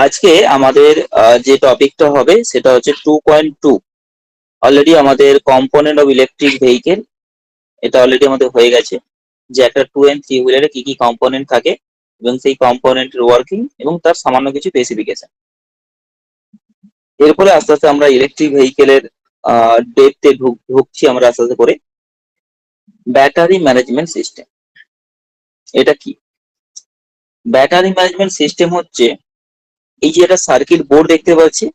আজকে আমাদের যে টপিকটা হবে সেটা হচ্ছে 2.2। অলরেডি আমাদের কম্পোনেন্ট অফ ইলেকট্রিক ভেহিকেল এটা অলরেডি আমাদের হয়ে গেছে, যে একটা 2 and 3 হুইলারে কি কি কম্পোনেন্ট থাকে এবং সেই কম্পোনেন্টের ওয়ার্কিং এবং তার সামান্য কিছু স্পেসিফিকেশন। এরপরে আস্তে আস্তে আমরা ইলেকট্রিক ভেহিকেলের ডেপথে ঢুকছি আমরা আস্তে আস্তে করে। ব্যাটারি ম্যানেজমেন্ট সিস্টেম এটা কি? ব্যাটারি ম্যানেজমেন্ট সিস্টেম হচ্ছে এই যে একটা সার্কিট বোর্ড দেখতে পাচ্ছি,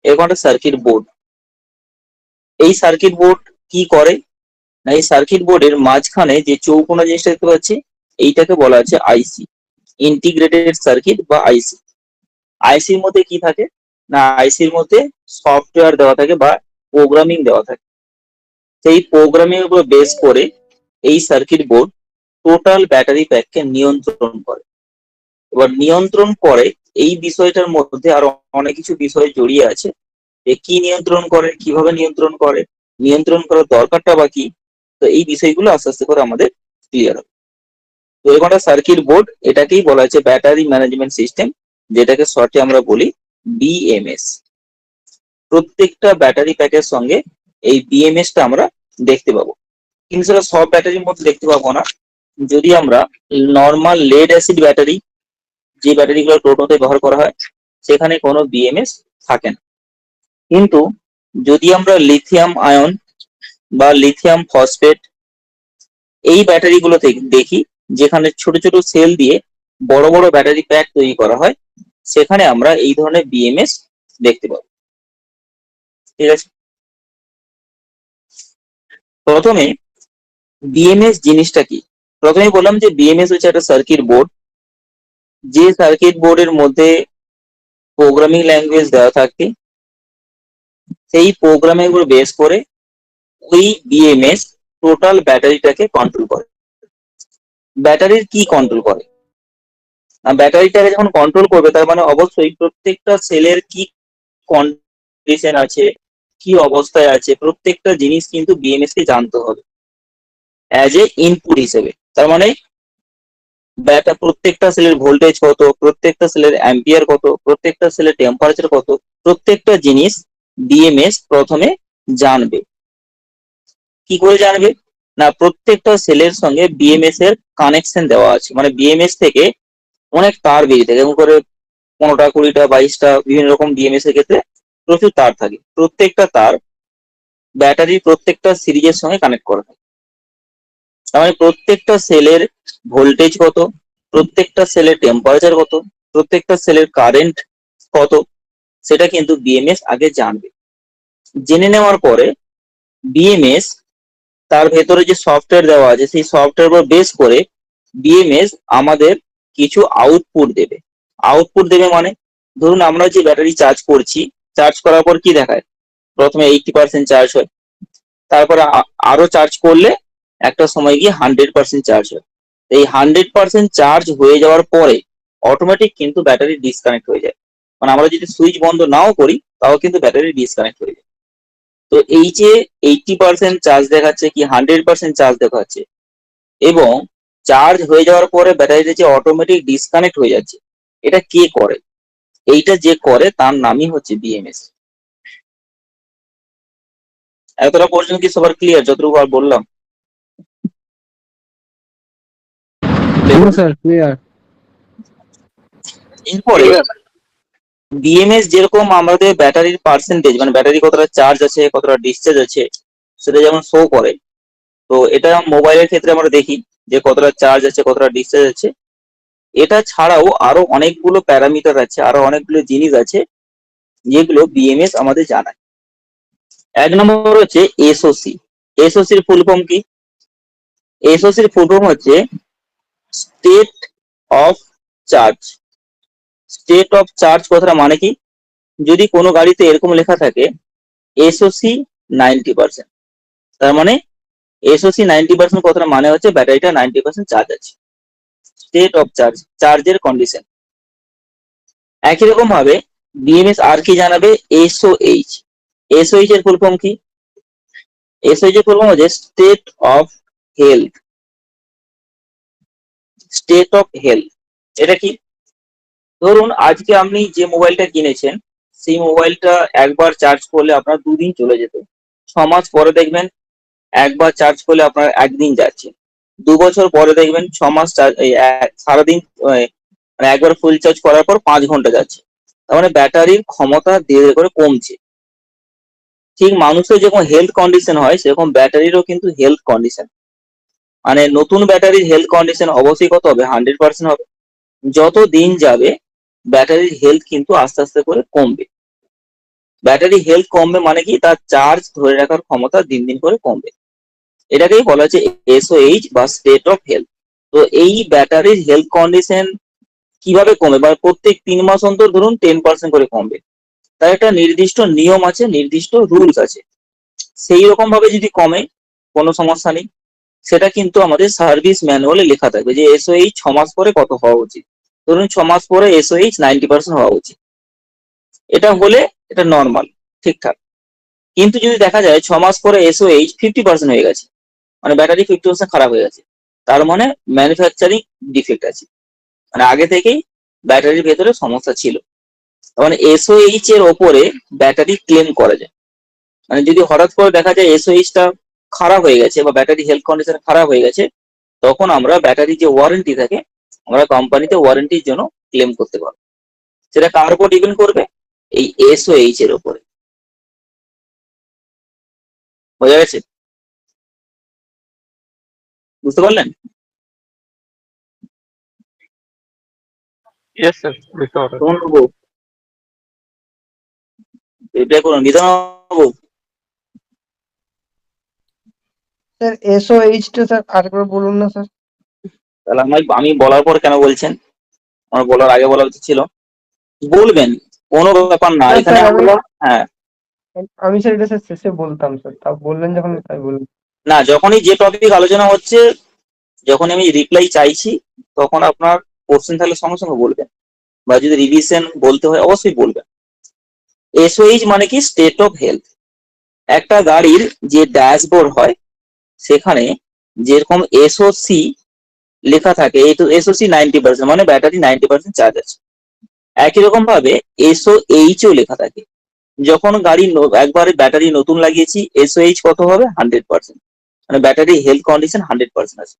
এরকম একটা সার্কিট বোর্ড। এই সার্কিট বোর্ড কি করে না, এই সার্কিট বোর্ডের মাঝখানে যে চৌকোনা জিনিসটা দেখতে পাচ্ছি এইটাকে বলা হচ্ছে আইসি, ইন্টিগ্রেটেড সার্কিট বা আইসি। আইসির মধ্যে কি থাকে না, আইসির মধ্যে সফটওয়্যার দেওয়া থাকে বা প্রোগ্রামিং দেওয়া থাকে। সেই প্রোগ্রামিং এর উপর বেস করে এই সার্কিট বোর্ড টোটাল ব্যাটারি প্যাককে নিয়ন্ত্রণ করে। এবার নিয়ন্ত্রণ করে এই বিষয়টার মধ্যে আরো অনেক কিছু বিষয় জড়িয়ে আছে, যে কি নিয়ন্ত্রণ করে, কিভাবে নিয়ন্ত্রণ করে, নিয়ন্ত্রণ করার দরকারটা বা কি। তো এই বিষয়গুলো আস্তে আস্তে করে আমাদের ক্লিয়ার হবে। তো এরকম একটা সার্কিট বোর্ড, এটাকেই বলা হচ্ছে ব্যাটারি ম্যানেজমেন্ট সিস্টেম, যেটাকে শর্টে আমরা বলি বিএমএস। প্রত্যেকটা ব্যাটারি প্যাকের সঙ্গে এই বিএমএস টা আমরা দেখতে পাবো, কিন্তু সেটা সব ব্যাটারির মধ্যে দেখতে পাবো না। যদি আমরা নর্মাল লেড অ্যাসিড ব্যাটারি, যে ব্যাটারিগুলো টোটোতে ব্যবহার করা হয়, সেখানে কোনো বিএমএস থাকে না। কিন্তু যদি আমরা লিথিয়াম আয়ন বা লিথিয়াম ফসফেট এই ব্যাটারিগুলো দেখি, যেখানে ছোট ছোট সেল দিয়ে বড় বড় ব্যাটারি প্যাক তৈরি করা হয়, সেখানে আমরা এই ধরনের বিএমএস দেখতে পাবো। ঠিক আছে, প্রথমে বিএমএস জিনিসটা কি? প্রথমে বললাম যে বিএমএস হচ্ছে একটা সার্কিট বোর্ড, যে সার্কিট বোর্ডের মধ্যে প্রোগ্রামিং ল্যাঙ্গুয়েজ দেওয়া থাকে। সেই প্রোগ্রামের উপর বেস করে ওই বিএমএস টোটাল ব্যাটারিটাকে কন্ট্রোল করে। ব্যাটারির কি কন্ট্রোল করে না, ব্যাটারিটাকে যখন কন্ট্রোল করবে তার মানে অবশ্যই প্রত্যেকটা সেলের কি কন্ডিশন আছে, কি অবস্থায় আছে, প্রত্যেকটা জিনিস কিন্তু বিএমএস কে জানতে হবে অ্যাজ এ ইনপুট হিসেবে। তার মানে প্রত্যেকটা সেলের ভোল্টেজ কত, প্রত্যেকটা সেলের অ্যাম্পিয়ার কত, প্রত্যেকটা সেলের টেম্পারেচার কত, প্রত্যেকটা জিনিস বিএমএস প্রথমে জানবে। কি করে জানবে না, প্রত্যেকটা সেলের সঙ্গে বিএমএস এর কানেকশন দেওয়া আছে, মানে বিএমএস থেকে অনেক তার বেরিয়ে থাকে, এরকম করে 15টা 20টা 22টা বিভিন্ন রকম বিএমএস এর ক্ষেত্রে প্রচুর তার থাকে। প্রত্যেকটা তার ব্যাটারির প্রত্যেকটা সিরিজের সঙ্গে কানেক্ট করা থাকে। তার মানে প্রত্যেকটা সেলের ভোল্টেজ কত, প্রত্যেকটা সেলের টেম্পারেচার কত, প্রত্যেকটা সেলের কারেন্ট কত, সেটা কিন্তু বিএমএস আগে জানবে। জেনে নেওয়ার পরে বিএমএস তার ভেতরে যে সফটওয়্যার দেওয়া আছে, সেই সফটওয়্যার উপর বেস করে বিএমএস আমাদের কিছু আউটপুট দেবে। আউটপুট দেবে মানে ধরুন আমরা যে ব্যাটারি চার্জ করছি, চার্জ করার পর কি দেখায়, প্রথমে 80% চার্জ হয়, তারপরে আরো চার্জ করলে একটা সময় গিয়ে 100% চার্জ হয়। এই 100% চার্জ হয়ে যাওয়ার পরে অটোমেটিক কিন্তু ব্যাটারি ডিসকানেক্ট হয়ে যায়। মানে আমরা যদি সুইচ বন্ধ নাও করি তাও কিন্তু ব্যাটারি ডিসকানেক্ট হয়ে যায়। তো এই যে 80% চার্জ দেখাচ্ছে কি 100% চার্জ দেখাচ্ছে, এবং চার্জ হয়ে যাওয়ার পরে ব্যাটারিটা যে অটোমেটিক ডিসকানেক্ট হয়ে যাচ্ছে, এটা কে করে? এইটা যে করে তার নামই হচ্ছে বিএমএস। এতটা পর্যন্ত কি সবার ক্লিয়ার যতটুকু আর বললাম? Sir clear. এরপরে বিএমএস যেরকম আমাদের ব্যাটারির পার্সেন্টেজ, মানে ব্যাটারি কতটা চার্জ আছে কতটা ডিসচার্জ আছে সেটা যেমন শো করে, তো এটা মোবাইলের ক্ষেত্রে আমরা দেখি যে কতটা চার্জ আছে কতটা ডিসচার্জ আছে। এটা ছাড়াও আরো অনেকগুলো প্যারামিটার আছে, আরো অনেকগুলো জিনিস আছে যেগুলো বিএমএস আমাদের জানায়। এক নম্বর হচ্ছে এসওসি। এসওসির ফুল ফর্ম কি? এসওসির ফুল ফর্ম হচ্ছে state of charge. State of charge কথাটা মানে কি, যদি কোনো গাড়িতে এরকম লেখা থাকে এসওসি 90%, তার মানে এসওসি 90% কথাটা মানে হচ্ছে ব্যাটারিটা 90% চার্জ আছে। স্টেট অফ চার্জ, চার্জের কন্ডিশন। একই রকম ভাবে বিএমএস আর কি জানাবে, এসওএইচ। এসওএইচ এর ফুল ফর্ম কি? এসওএইচ এর ফুল ফর্ম হচ্ছে state of health. State of health এটা কি? ধরুন আজকে আপনি যে মোবাইলটা কিনেছেন সেই মোবাইলটা একবার চার্জ করলে আপনার 2 দিন চলে যেত, 6 মাস পরে দেখবেন একবার চার্জ করলে আপনার 1 দিন যাচ্ছে, 2 বছর পরে দেখবেন 6 মাস সারাদিন মানে একবার ফুল চার্জ করার পর 5 ঘন্টা যাচ্ছে। তার মানে ব্যাটারির ক্ষমতা ধীরে ধীরে করে কমছে। ঠিক মানুষের যখন হেলথ কন্ডিশন হয় সেরকম ব্যাটারিরও কিন্তু হেলথ কন্ডিশন, মানে নতুন ব্যাটারির হেলথ কন্ডিশন অবশ্যই কত হবে, 100% হবে। যত দিন যাবে ব্যাটারির হেলথ কিন্তু আস্তে আস্তে করে কমবে। ব্যাটারি হেলথ কমবে মানে কি, তার চার্জ ধরে রাখার ক্ষমতা দিন দিন করে কমবে। এটাকেই বলা হচ্ছে এসওএইচ বা স্টেট অফ হেলথ। তো এই ব্যাটারির হেলথ কন্ডিশন কিভাবে কমে, বা প্রত্যেক 3 মাস অন্তর ধরুন 10% করে কমবে, তার একটা নির্দিষ্ট নিয়ম আছে, নির্দিষ্ট রুলস আছে। সেই রকম ভাবে যদি কমে কোনো সমস্যা নেই, সেটা কিন্তু আমাদের সার্ভিস ম্যানুয়ালে লেখা থাকবে যে এসওএইচ 6 মাস পরে কত হওয়া উচিত। ধরুন 6 মাস পরে এসওএইচ 90% হওয়া উচিত, এটা হলে এটা নর্মাল, ঠিকঠাক। কিন্তু যদি দেখা যায় 6 মাস পরে এসওএইচ 50% হয়ে গেছে, মানে ব্যাটারি 50% খারাপ হয়ে গেছে, তার মানে ম্যানুফ্যাকচারিং ডিফেক্ট আছে, মানে আগে থেকেই ব্যাটারির ভেতরে সমস্যা ছিল। মানে এসওএইচ এর ওপরে ব্যাটারি ক্লেম করা যায়। মানে যদি হঠাৎ করে দেখা যায় এসওএইচ টা খারাপ হয়ে গেছে বা ব্যাটারি হেলথ কন্ডিশন খারাপ হয়ে গেছে, তখন আমরা ব্যাটারি যে ওয়ারেন্টি থাকে আমরা কোম্পানিতে ওয়ারেন্টির জন্য ক্লেম করতে পারবো। সেটা কার উপর ডিপেন্ড করবে, এই এসওএইচ এর উপরে। বোঝা গেছে? বুঝতে পারলেন? ইয়েস স্যার, বুঝতে পারলাম। তখন বাবু রিপ্লাই করুন, বিধান বাবু। স্যার এসওএইচ টা স্যার আরেকবার বলুন না স্যার। তাহলে আমি বলার পর কেন বলছেন? আমার বলার আগে বলা উচিত ছিল। বলবেন, কোনো ব্যাপার না, না এখানে স্যার আমরা হ্যাঁ আমি স্যার এটা স্যার শেষে বলতাম স্যার, তা বললেন যখন তাই বলুন। না, যখনই যে টপিক আলোচনা হচ্ছে, যখন আমি রিপ্লাই চাইছি, তখন আপনার কোশ্চেন থাকলে সঙ্গে সঙ্গে বলবেন, বা যদি রিভিশন বলতে হয় অবশ্যই বলবেন। এসওএইচ মানে কি, স্টেট অফ হেলথ। একটা গাড়ির যে ড্যাশবোর্ড হয় সেখানে যেরকম এসওসি লেখা থাকে, এসওসি 90%, মানে ব্যাটারি 90% চার্জ আছে। একই রকম ভাবে এসওএইচ ও লেখা থাকে। যখন গাড়ি একবারে ব্যাটারি নতুন লাগিয়েছি, এসওএইচ কত হবে, 100%, মানে ব্যাটারি হেলথ কন্ডিশন 100% আছে।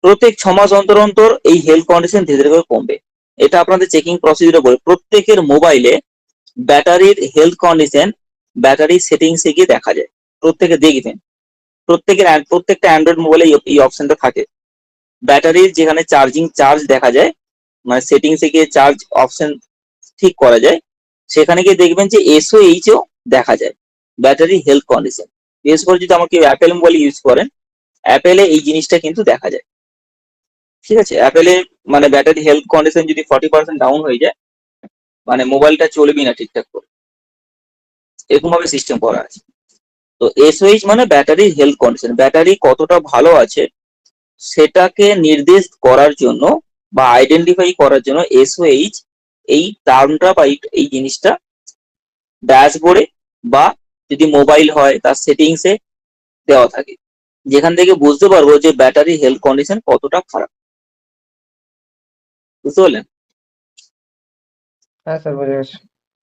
প্রত্যেক 6 মাস অন্তর অন্তর এই হেলথ কন্ডিশন ধীরে ধীরে করে কমবে। এটা আপনাদের চেকিং প্রসিডিউরে বলে, প্রত্যেকের মোবাইলে ব্যাটারির হেলথ কন্ডিশন ব্যাটারি সেটিংসে গিয়ে দেখা যায়। প্রত্যেকে দেখবেন, প্রত্যেকটা অ্যান্ড্রয়েড মোবাইলে এই অপশনটা থাকে। ব্যাটারির যেখানে চার্জ দেখা যায়, মানে সেটিংসে গিয়ে চার্জ অপশন ঠিক করা যায়, সেখানে গিয়ে দেখবেন যে এসওএইচ ও দেখা যায়, ব্যাটারি হেলথ কন্ডিশন। বিশেষ করে যদি আমাকে অ্যাপেল মোবাইল ইউজ করেন, অ্যাপেলে এই জিনিসটা কিন্তু দেখা যায়। ঠিক আছে, অ্যাপেলে মানে ব্যাটারি হেলথ কন্ডিশন যদি 40% ডাউন হয়ে যায়, মানে মোবাইলটা চলবেই না ঠিকঠাক করে, এরকম ভাবে সিস্টেম করা আছে। তো এসওএইচ মানে ব্যাটারি হেলথ কন্ডিশন, ব্যাটারি কতটা ভালো আছে সেটাকে নির্দেশ করার জন্য বা আইডেন্টিফাই করার জন্য এসওএইচ এই টার্মটা বা এই জিনিসটা ড্যাশবোর্ডে বা যদি মোবাইল হয় তার সেটিংসে দেওয়া থাকে, যেখান থেকে বুঝতে পারবো যে ব্যাটারি হেলথ কন্ডিশন কতটা খারাপ। বুঝতে পারলেন? হ্যাঁ স্যার বোঝা গেছে।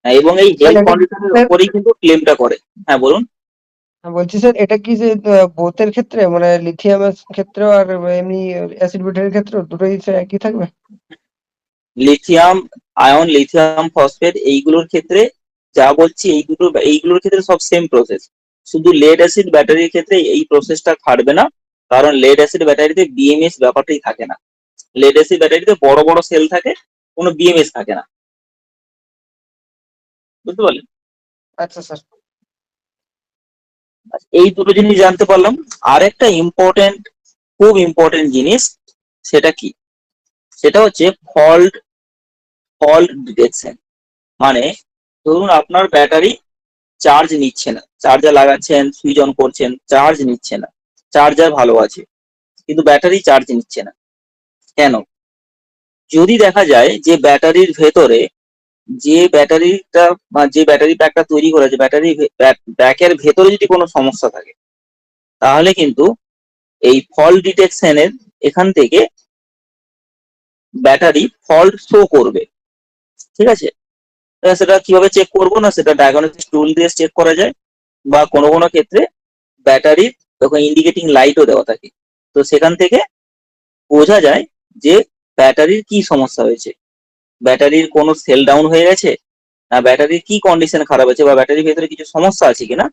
এবং এই স্যার হেলথ এটা কি কন্ডিশনের স্যার, উপরেই কিন্তু ক্লেমটা করে। হ্যাঁ বলুন। বলছি স্যার এটা কি যে বোথের ক্ষেত্রে মানে লিথিয়ামের ক্ষেত্রেও আর এমনি অ্যাসিড ব্যাটারির ক্ষেত্রেও দুটোই স্যার একই থাকবে? লিথিয়াম আয়ন, লিথিয়াম ফসফেট এইগুলোর ক্ষেত্রে যা বলছি, এইগুলোর ক্ষেত্রে সব সেম প্রসেস। শুধু লেড অ্যাসিড ব্যাটারির ক্ষেত্রে এই প্রসেসটা খাটবে না, কারণ লেড অ্যাসিড ব্যাটারিতে বিএমএস ব্যাপারটাই থাকে না। লেড অ্যাসিড ব্যাটারিতে বড় বড় সেল থাকে, কোনো বিএমএস থাকে না। বুঝতে পারলেন? আচ্ছা স্যার। এই দুটো জিনিস জানতে পারলাম। আর একটা ইম্পর্টেন্ট, খুব ইম্পর্টেন্ট জিনিস, সেটা কি, সেটা হচ্ছে ফল্ট ডিটেকশন। মানে ধরুন আপনার ব্যাটারি চার্জ নিচ্ছে না, চার্জার লাগাচ্ছেন, সুইচ অন করছেন, চার্জ নিচ্ছে না, চার্জার ভালো আছে কিন্তু ব্যাটারি চার্জ নিচ্ছে না, কেন? যদি দেখা যায় যে ব্যাটারির ভেতরে যে ব্যাটারিটা বা যে ব্যাটারি প্যাকটা তৈরি করেছে, ব্যাটারি প্যাকের ভেতরে যদি কোনো সমস্যা থাকে, তাহলে কিন্তু এই ফল্ট ডিটেকশনের এখান থেকে ব্যাটারি ফল্ট শো করবে। ঠিক আছে? সেটা কিভাবে চেক করবো না, সেটা ডায়াগনস্টিক টুল দিয়ে চেক করা যায়, বা কোনো কোনো ক্ষেত্রে ব্যাটারির তখন ইন্ডিকেটিং লাইটও দেওয়া থাকে। তো সেখান থেকে বোঝা যায় যে ব্যাটারির কি সমস্যা হয়েছে, ব্যাটারির কোনো সেল ডাউন হয়ে গেছে, না ব্যাটারির কি কন্ডিশন খারাপ আছে, বা ব্যাটারির ভেতরে কিছু সমস্যা আছে কিনা,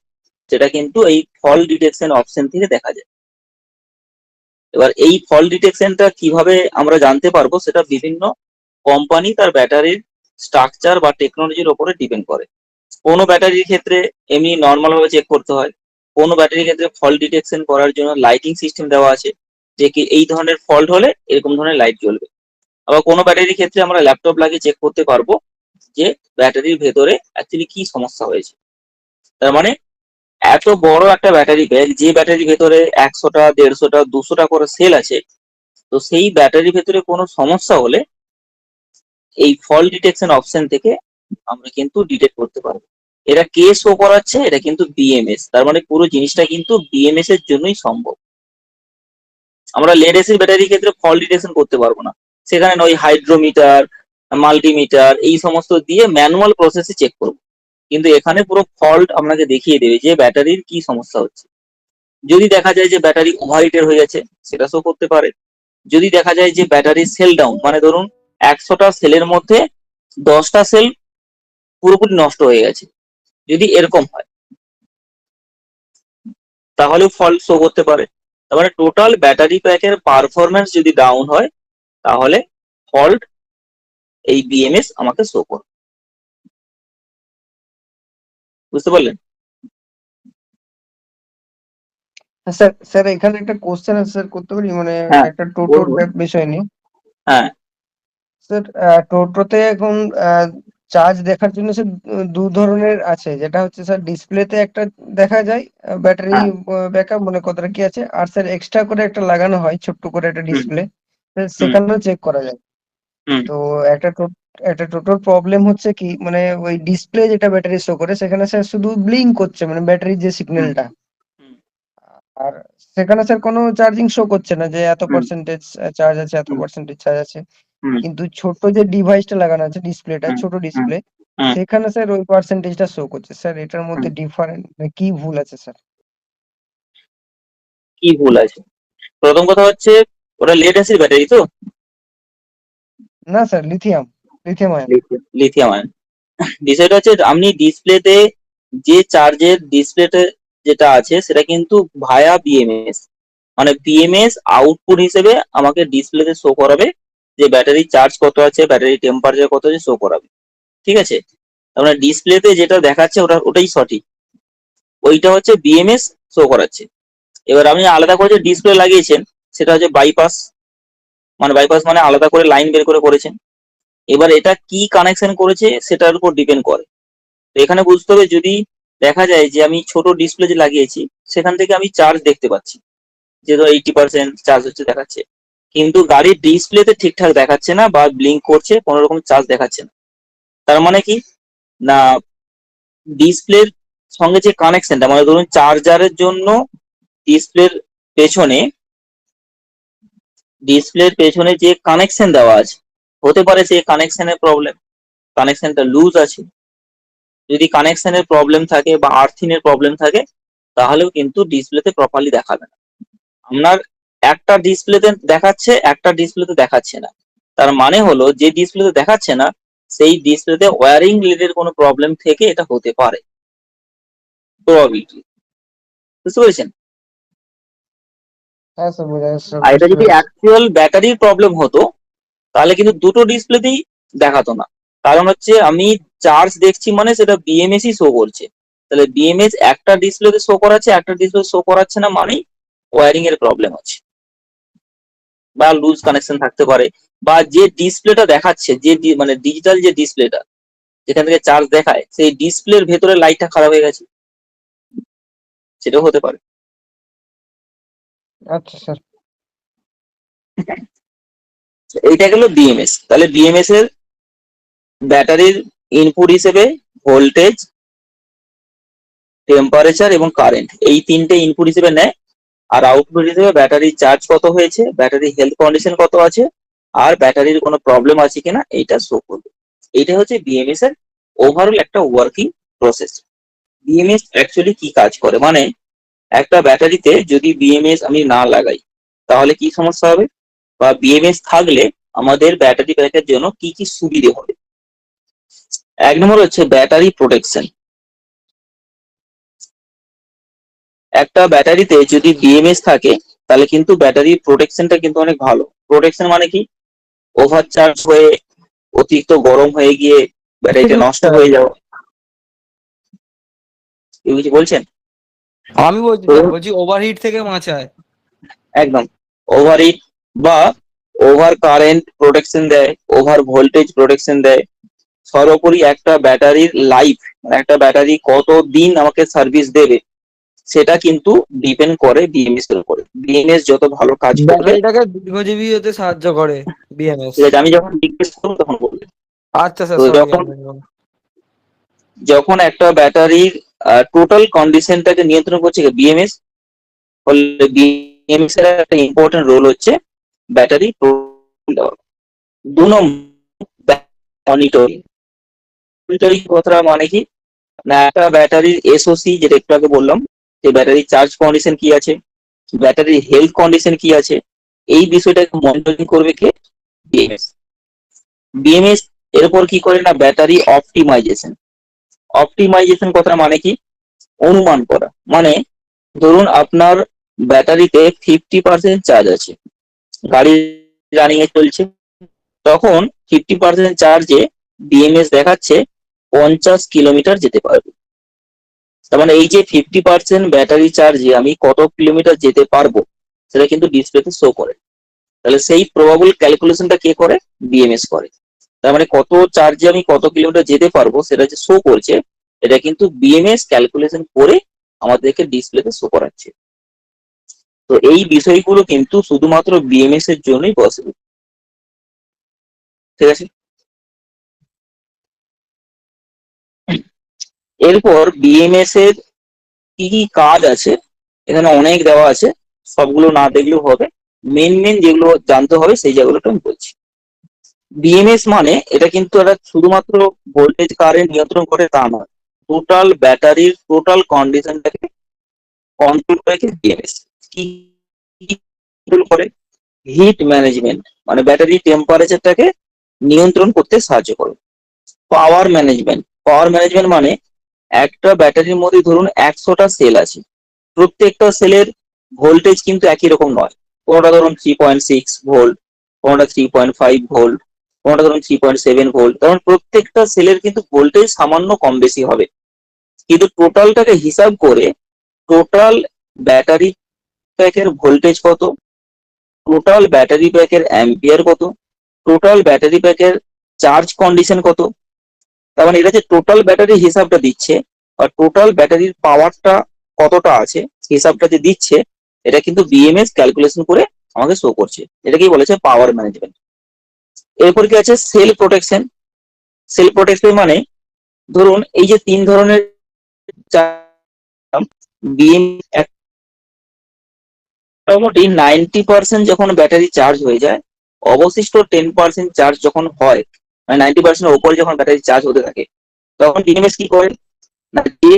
সেটা কিন্তু এই ফল্ট ডিটেকশন অপশন থেকে দেখা যায়। এবার এই ফল্ট ডিটেকশনটা কিভাবে আমরা জানতে পারবো, সেটা বিভিন্ন কোম্পানি তার ব্যাটারির স্ট্রাকচার বা টেকনোলজির উপরে ডিপেন্ড করে। কোনো ব্যাটারির ক্ষেত্রে এমনি নর্মাল ভাবে চেক করতে হয়, কোনো ব্যাটারির ক্ষেত্রে ফল্ট ডিটেকশন করার জন্য লাইটিং সিস্টেম দেওয়া আছে, যে কি এই ধরনের ফল্ট হলে এরকম ধরনের লাইট জ্বলবে। আবার কোনো ব্যাটারির ক্ষেত্রে আমরা ল্যাপটপ লাগিয়ে চেক করতে পারবো যে ব্যাটারির ভেতরে অ্যাকচুয়ালি কি সমস্যা হয়েছে। তার মানে এত বড় একটা ব্যাটারি ব্যাগ, যে ব্যাটারির ভেতরে 100টা 150টা 200টা করে সেল আছে, তো সেই ব্যাটারির ভেতরে কোনো সমস্যা হলে এই ফল্ট ডিটেকশন অপশন থেকে আমরা কিন্তু ডিটেক্ট করতে পারবো। এটা কে শো করাচ্ছে, এটা কিন্তু বিএমএস। তার মানে পুরো জিনিসটা কিন্তু বিএমএস এর জন্যই সম্ভব। আমরা লেড এসিড ব্যাটারির ক্ষেত্রে ফল্ট ডিটেকশন করতে পারবো না, সেখানে ওই হাইড্রোমিটার মাল্টিমিটার এই সমস্ত দিয়ে ম্যানুয়াল প্রসেসে চেক করবো। কিন্তু এখানে পুরো ফল্ট আপনাকে দেখিয়ে দেবে যে ব্যাটারির কি সমস্যা হচ্ছে। যদি দেখা যায় যে ব্যাটারি ওভারহিটেড হয়ে গেছে, সেটা শো করতে পারে। যদি দেখা যায় যে ব্যাটারি সেল ডাউন, মানে ধরুন 100টা সেলের মধ্যে 10টা সেল পুরোপুরি নষ্ট হয়ে গেছে, যদি এরকম হয় তাহলেও ফল্ট শো করতে পারে। তার মানে টোটাল ব্যাটারি প্যাকের পারফরমেন্স যদি ডাউন হয়, তাহলে ফল্ট এই বিএমএস আমাকে শো করবে। বুঝতে পারলেন? স্যার স্যার এখানে একটা কোশ্চেন আছে স্যার, করতে পারি? মানে হ্যাঁ, একটা টোটোর বলুন। বিষয় নিয়ে। হ্যাঁ, স্যার টোটোতে এখন চার্জ দেখার জন্য স্যার দু ধরনের আছে, যেটা হচ্ছে স্যার ডিসপ্লেতে একটা দেখা যায় ব্যাটারি হ্যাঁ, ব্যাকআপ মানে কতটা কি আছে, আর স্যার এক্সট্রা করে একটা লাগানো হয় ছোট্ট করে একটা হুম, ডিসপ্লে, হুম, সেখানেও চেক করা যায়। হুম, তো একটা একটা টোটোর প্রবলেম হচ্ছে কি, মানে ওই ডিসপ্লে যেটা ব্যাটারি শো করে সেখানে স্যার শুধু ব্লিঙ্ক করছে, মানে ব্যাটারির যে হুম, সিগন্যালটা, হুম, আর সেখানে স্যার কোনো চার্জিং শো করছে না যে এত হুম, পার্সেন্টেজ চার্জ আছে, এত হুম, পার্সেন্টেজ চার্জ আছে। হুম, কিন্তু ছোট যে ডিভাইসটা লাগানো আছে, ডিসপ্লেটা হুম, ছোট হুম, ডিসপ্লে, হুম, সেখানে স্যার ওই পার্সেন্টেজটা শো করছে। স্যার এটার হুম। মধ্যে ডিফারেন্ট কি ভুল আছে স্যার? কি ভুল আছে? প্রথম কথা হচ্ছে, ওটা লেড অ্যাসিড ব্যাটারি তো, না sir, lithium, lithium ion. Lithium ion. বিষয়টা হচ্ছে আপনি ডিসপ্লেতে যে চার্জের ডিসপ্লেতে যেটা আছে, সেটা কিন্তু ভায়া বিএমএস, মানে বিএমএস আউটপুট হিসেবে আমাকে ডিসপ্লেতে শো করাবে যে ব্যাটারি চার্জ কত আছে, ব্যাটারি টেম্পারেচার কত আছে, শো করাবে। ঠিক আছে? আমরা ডিসপ্লেতে যেটা দেখাচ্ছে ওটাই সঠিক, ওইটা হচ্ছে বিএমএস শো করাচ্ছে। এবার আপনি আলাদা করে যে ডিসপ্লে লাগিয়েছেন, সেটা হচ্ছে বাইপাস, মানে বাইপাস মানে আলাদা করে লাইন বের করে করেছেন। এবার এটা কি কানেকশন করেছে সেটার উপর ডিপেন্ড করে। তো এখানে বুঝতে হবে, যদি দেখা যায় যে আমি ছোট ডিসপ্লে যে লাগিয়েছি, সেখান থেকে আমি চার্জ দেখতে পাচ্ছি, যে ধর 80% চার্জ হচ্ছে দেখাচ্ছে, কিন্তু গাড়ির ডিসপ্লেতে ঠিকঠাক দেখাচ্ছে না, বা ব্লিঙ্ক করছে, কোনো রকম চার্জ দেখাচ্ছে না। তার মানে কি না, ডিসপ্লের সঙ্গে যে কানেকশনটা, মানে ধরুন চার্জারের জন্য ডিসপ্লের পেছনে ডিসপ্লের পেছনে যে কানেকশন দেওয়া আছে, হতে পারে সেই কানেকশনের প্রবলেম, কানেকশনটা লুজ আছে। যদি কানেকশনের প্রবলেম থাকে বা আর্থিং এর প্রবলেম থাকে, তাহলেও কিন্তু ডিসপ্লেতে প্রপারলি দেখাবে না। আপনার একটা ডিসপ্লেতে দেখাচ্ছে, একটা ডিসপ্লেতে দেখাচ্ছে না, তার মানে হলো যে ডিসপ্লেতে দেখাচ্ছে না, সেই ডিসপ্লেতে ওয়্যারিং রিলেটেড কোনো প্রবলেম থেকে এটা হতে পারে, প্রবাবিলিটি। বুঝতে পেরেছেন? হ্যাঁ স্যার, বোঝা যাচ্ছে স্যার, আর এটা বুঝতে যদি পেরেছি। অ্যাকচুয়াল ব্যাটারির প্রবলেম হতো, তাহলে কিন্তু দুটো ডিসপ্লেতেই দেখাতো না। কারণ হচ্ছে আমি চার্জ দেখছি মানে সেটা বিএমএস ই শো করছে। তাহলে বিএমএস একটা ডিসপ্লেতে শো করাচ্ছে, একটা ডিসপ্লে শো করাচ্ছে না, মানেই ওয়্যারিং এর প্রবলেম আছে, বা লুজ কানেকশন থাকতে পারে, বা যে ডিসপ্লেটা দেখাচ্ছে, যে মানে ডিজিটাল যে ডিসপ্লেটা যেখান থেকে চার্জ দেখায়, সেই ডিসপ্লের ভেতরে লাইটটা খারাপ হয়ে গেছে, সেটাও হতে পারে। আচ্ছা স্যার। এইটা গেল বিএমএস। তাহলে বিএমএস এর ব্যাটারির ইনপুট হিসেবে ভোল্টেজ, টেম্পারেচার এবং কারেন্ট, এই তিনটে ইনপুট হিসেবে নেয়। আর আউটপুট হিসেবে ব্যাটারির চার্জ কত হয়েছে, ব্যাটারি হেলথ কন্ডিশন কত আছে, আর ব্যাটারির কোনো প্রবলেম আছে কিনা এইটা শো করবে। এটা হচ্ছে বিএমএস এর ওভারঅল একটা ওয়ার্কিং প্রসেস। বিএমএস অ্যাকচুয়ালি কি কাজ করে, মানে একটা ব্যাটারিতে যদি বিএমএস আমি না লাগাই তাহলে কি সমস্যা হবে, বা বিএমএস থাকলে আমাদের ব্যাটারি ব্যাকআপের জন্য কি কি সুবিধে হবে। এক নম্বর হচ্ছে ব্যাটারি প্রোটেকশন। একটা ব্যাটারিতে যদি বিএমএস থাকে তাহলে কিন্তু ব্যাটারির প্রোটেকশনটা কিন্তু অনেক ভালো। প্রোটেকশন মানে কি, ওভারচার্জ হয়ে অতিরিক্ত গরম হয়ে গিয়ে ব্যাটারিটা নষ্ট হয়ে যাওয়া। কেউ কিছু বলছেন? আমি বলছি তো স্যার, বলছি ওভারহিট থেকে বাঁচায়। একদম ওভারহিট বা ওভার কারেন্ট প্রোটেকশন দেয়, ওভার ভোল্টেজ প্রোটেকশন দেয়। সর্বোপরি একটা ব্যাটারির লাইফ, একটা ব্যাটারি কত দিন আমাকে সার্ভিস দেবে সেটা কিন্তু ডিপেন্ড করে বিএমএস এর উপরে। বিএমএস যত ভালো কাজ করবে, ব্যাটারিটাকে দীর্ঘজীবী হতে সাহায্য করে বিএমএস। ঠিক আছে, আমি যখন জিজ্ঞেস করবো তখন বলবে। আচ্ছা স্যার, তো সরি। যখন একটা ব্যাটারির টোটাল কন্ডিশনটাকে নিয়ন্ত্রণ করছে বিএমএস, ফলে বিএমএস এর একটা ইম্পর্টেন্ট রোল হচ্ছে ব্যাটারি। 2 নম্বর মনিটরিং। মনিটরিং কথাটা মানে কি, না একটা ব্যাটারির এসওসি, যেটা একটু আগে বললাম, যে ব্যাটারির চার্জ কন্ডিশন কি আছে, ব্যাটারির হেলথ কন্ডিশন কি আছে, এই বিষয়টাকে মনিটরিং করবে কে, বিএমএস। বিএমএস এর উপর কি করে না, ব্যাটারি অপটিমাইজেশন। অপটিমাইজেশন কথাটা মানে কি, অনুমান করা। মানে ধরুন আপনার ব্যাটারিতে 50% চার্জ আছে, গাড়ি রানিং এ চলছে, তখন 50% চার্জে বিএমএস দেখাচ্ছে 50 কিলোমিটার যেতে পারবে। তার মানে এই যে 50% ব্যাটারি চার্জে আমি কত কিলোমিটার যেতে পারবো সেটা কিন্তু ডিসপ্লেতে শো করে। তাহলে সেই প্রবাবল ক্যালকুলেশনটা কে করে, বিএমএস করে। তার মানে কত চার্জে আমি কত কিলোমিটার যেতে পারবো সেটা যে শো করছে, এটা কিন্তু বিএমএস ক্যালকুলেশন করে আমাদেরকে ডিসপ্লেতে শো করাচ্ছে। তো এই বিষয়গুলো কিন্তু শুধুমাত্র বিএমএস এর জন্যই পসিবল। ঠিক আছে, এরপর বিএমএস এর কি কি কাজ আছে এখানে অনেক দেওয়া আছে, সবগুলো না দেখলেও হবে। মেন মেন যেগুলো জানতে হবে সেই জায়গাগুলো আমি বলছি। বিএমএস মানে এটা কিন্তু এটা শুধুমাত্র ভোল্টেজ কারেন্ট নিয়ন্ত্রণ করে তা নয়, টোটাল ব্যাটারির টোটাল কন্ডিশনটাকে কন্ট্রোল করে বিএমএস। কি কন্ট্রোল করে, হিট ম্যানেজমেন্ট, মানে ব্যাটারি টেম্পারেচারটাকে নিয়ন্ত্রণ করতে সাহায্য করে। পাওয়ার ম্যানেজমেন্ট, পাওয়ার ম্যানেজমেন্ট মানে একটা ব্যাটারির মধ্যে ধরুন 100টা সেল আছে, প্রত্যেকটা সেলের ভোল্টেজ কিন্তু একই রকম নয়। কোনোটা ধরুন 3.6 ভোল্ট, কোনোটা 3.5 ভোল্ট, কোনোটা ধরুন 3.7 ভোল্ট। কারণ প্রত্যেকটা সেলের কিন্তু ভোল্টেজ সামান্য কম বেশি হবে, কিন্তু টোটালটাকে হিসাব করে টোটাল ব্যাটারি প্যাকের ভোল্টেজ কত, টোটাল ব্যাটারি প্যাকের অ্যাম্পিয়ার কত, টোটাল ব্যাটারি প্যাকের চার্জ কন্ডিশন কত, তার মানে এটা যে টোটাল ব্যাটারির হিসাবটা দিচ্ছে আর টোটাল ব্যাটারির পাওয়ারটা কতটা আছে হিসাবটা যে দিচ্ছে, এটা কিন্তু বিএমএস ক্যালকুলেশন করে আমাকে শো করছে। এটাকেই বলেছে পাওয়ার ম্যানেজমেন্ট। এরপর কি আছে, সেল প্রোটেকশন। সেল প্রোটেকশন মানে ধরুন এই যে 3 ধরনের বিএমএস মোটামুটি 90% যখন ব্যাটারি চার্জ হয়ে যায়, অবশিষ্ট 10% চার্জ যখন হয়, মানে 90% ওপরে যখন ব্যাটারি চার্জ হতে থাকে, তখন বিএমএস কি করে না, যে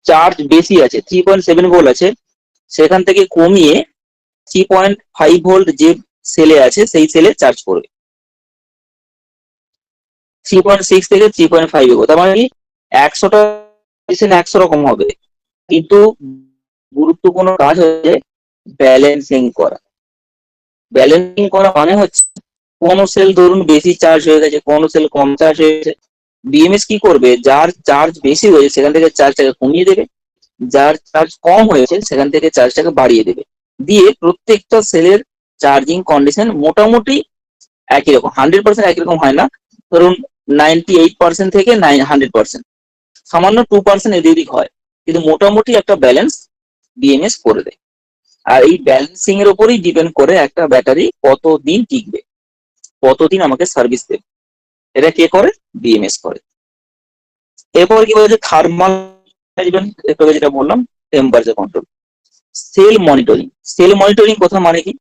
চার্জ বেশি আছে 3.7 ভোল্ট আছে, সেখান থেকে কমিয়ে 3.5 ভোল্ট যে সেলে আছে সেই সেলে চার্জ করবে। 3.6 থেকে 3.5 তার মানে 100টা 100 রকম হবে, কিন্তু গুরুত্বপূর্ণ কাজ হচ্ছে ব্যালেন্সিং করা। ব্যালেন্সিং করা মানে হচ্ছে কোন সেল ধরুন বেশি চার্জ হয়ে গেছে, কোন সেল কম চার্জ হয়ে গেছে, বিএমএস কি করবে, যার চার্জ বেশি হয়েছে সেখান থেকে চার্জটাকে কমিয়ে দেবে, যার চার্জ কম হয়েছে সেখান থেকে চার্জটাকে বাড়িয়ে দেবে, দিয়ে প্রত্যেকটা সেলের চার্জিং কন্ডিশন মোটামুটি একই রকম। 100% একই রকম হয় না, ধরুন 98% থেকে 100%, সামান্য 2% এদিক ওদিক হয়, কিন্তু মোটামুটি একটা ব্যালেন্স বিএমএস করে দেয়। আর এই ব্যালেন্সিং এর উপরই ডিপেন্ড করে একটা ব্যাটারি কতদিন টিকবে, কতদিন আমাকে সার্ভিস দেবে, এটা কে করে, বিএমএস করে। এরপর কি বলেছে, থার্মাল ম্যানেজমেন্ট, একটু আগে যেটা বললাম temperature control. Cell monitoring, cell monitoring কথা মানে কি,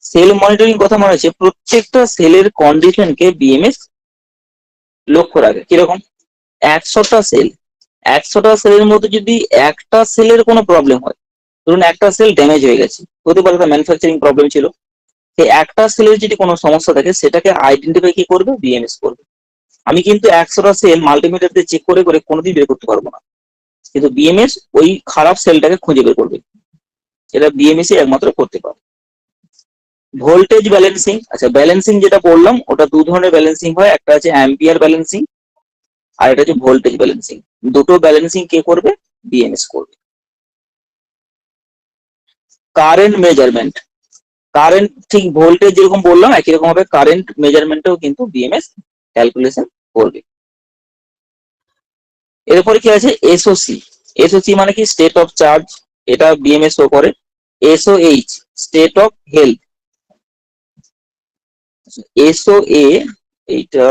সেল মনিটরিং কথা মনে হচ্ছে প্রত্যেকটা সেলের কন্ডিশনকে বিএমএস লক্ষ্য রাখে। কিরকম? 100টা সেল, 100টা সেলের মধ্যে যদি একটা সেলের কোনো প্রবলেম হয়, ধরুন একটা সেল ড্যামেজ হয়ে গেছে, হতে পারে তার ম্যানুফ্যাকচারিং প্রবলেম ছিল, সেই একটা সেলের যদি কোনো সমস্যা থাকে সেটাকে আইডেন্টিফাই কি করবে? বিএমএস করবে। আমি কিন্তু 100টা সেল মাল্টিমিটার দিয়ে চেক করে করে কোনোদিন বের করতে পারবো না, কিন্তু বিএমএস ওই খারাপ সেলটাকে খুঁজে বের করবে। এটা বিএমএস একমাত্র করতে পারে। ভোল্টেজ ব্যালেন্সিং, আচ্ছা ব্যালেন্সিং যেটা বললাম ওটা দু ধরনের ব্যালেন্সিং হয়, একটা আছে অ্যাম্পিয়ার ব্যালেন্সিং আর এটা হচ্ছে ভোল্টেজ ব্যালেন্সিং। দুটো ব্যালেন্সিং কে করবে? বিএমএস করবে। কারেন্ট মেজারমেন্ট, কারেন্ট ঠিক ভোল্টেজ যেরকম বললাম একই রকম ভাবে কারেন্ট মেজারমেন্টেও কিন্তু বিএমএস ক্যালকুলেশন করবে। এরপরে কি আছে? এসওসি। এসওসি মানে কি? স্টেট অফ চার্জ, এটা বিএমএস ও করে। এসওএইচ, স্টেট অফ হেলথ। এসওএ এইটা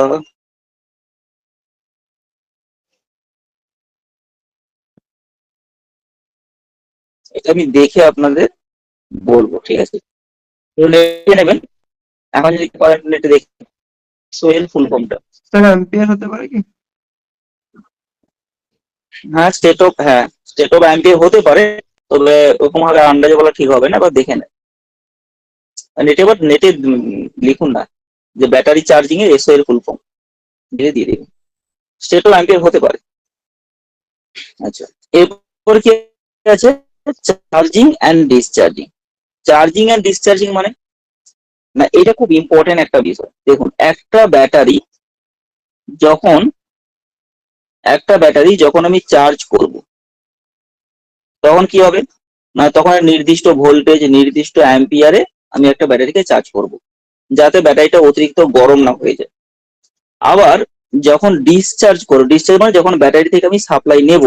এটা আমি দেখে আপনাদের বলবো, ঠিক আছে? লিখে নেবেন এখন যদি নেটে দেখি সোয়েল ফুল ফর্মটা। স্যার অ্যাম্পিয়ার হতে পারে কি? হ্যাঁ স্টেট অফ অ্যাম্পিয়ার হতে পারে, তবে ওরকম ভাবে আন্দাজে বলা ঠিক হবে না, বা দেখে নেন নেটে। বাট নেটে লিখুন না যে ব্যাটারি চার্জিং এর এসও এর ফুল ফর্ম, দিয়ে দিয়ে দিন। স্টেট অফ অ্যাম্পিয়ার হতে পারে। আচ্ছা, এরপর কি আছে? Charging and discharging. Charging and discharging মানে না, এটা খুব ইম্পর্টেন্ট একটা বিষয়। দেখুন, যখন একটা ব্যাটারি যখন আমি চার্জ করব তখন কি হবে না, তখন নির্দিষ্ট ভোল্টেজ নির্দিষ্ট অ্যাম্পিয়ারে আমি একটা ব্যাটারিকে চার্জ করব, যাতে ব্যাটারিটা অতিরিক্ত গরম না হয়ে যায়। আবার যখন ডিসচার্জ মানে যখন ব্যাটারি থেকে আমি সাপ্লাই নেব,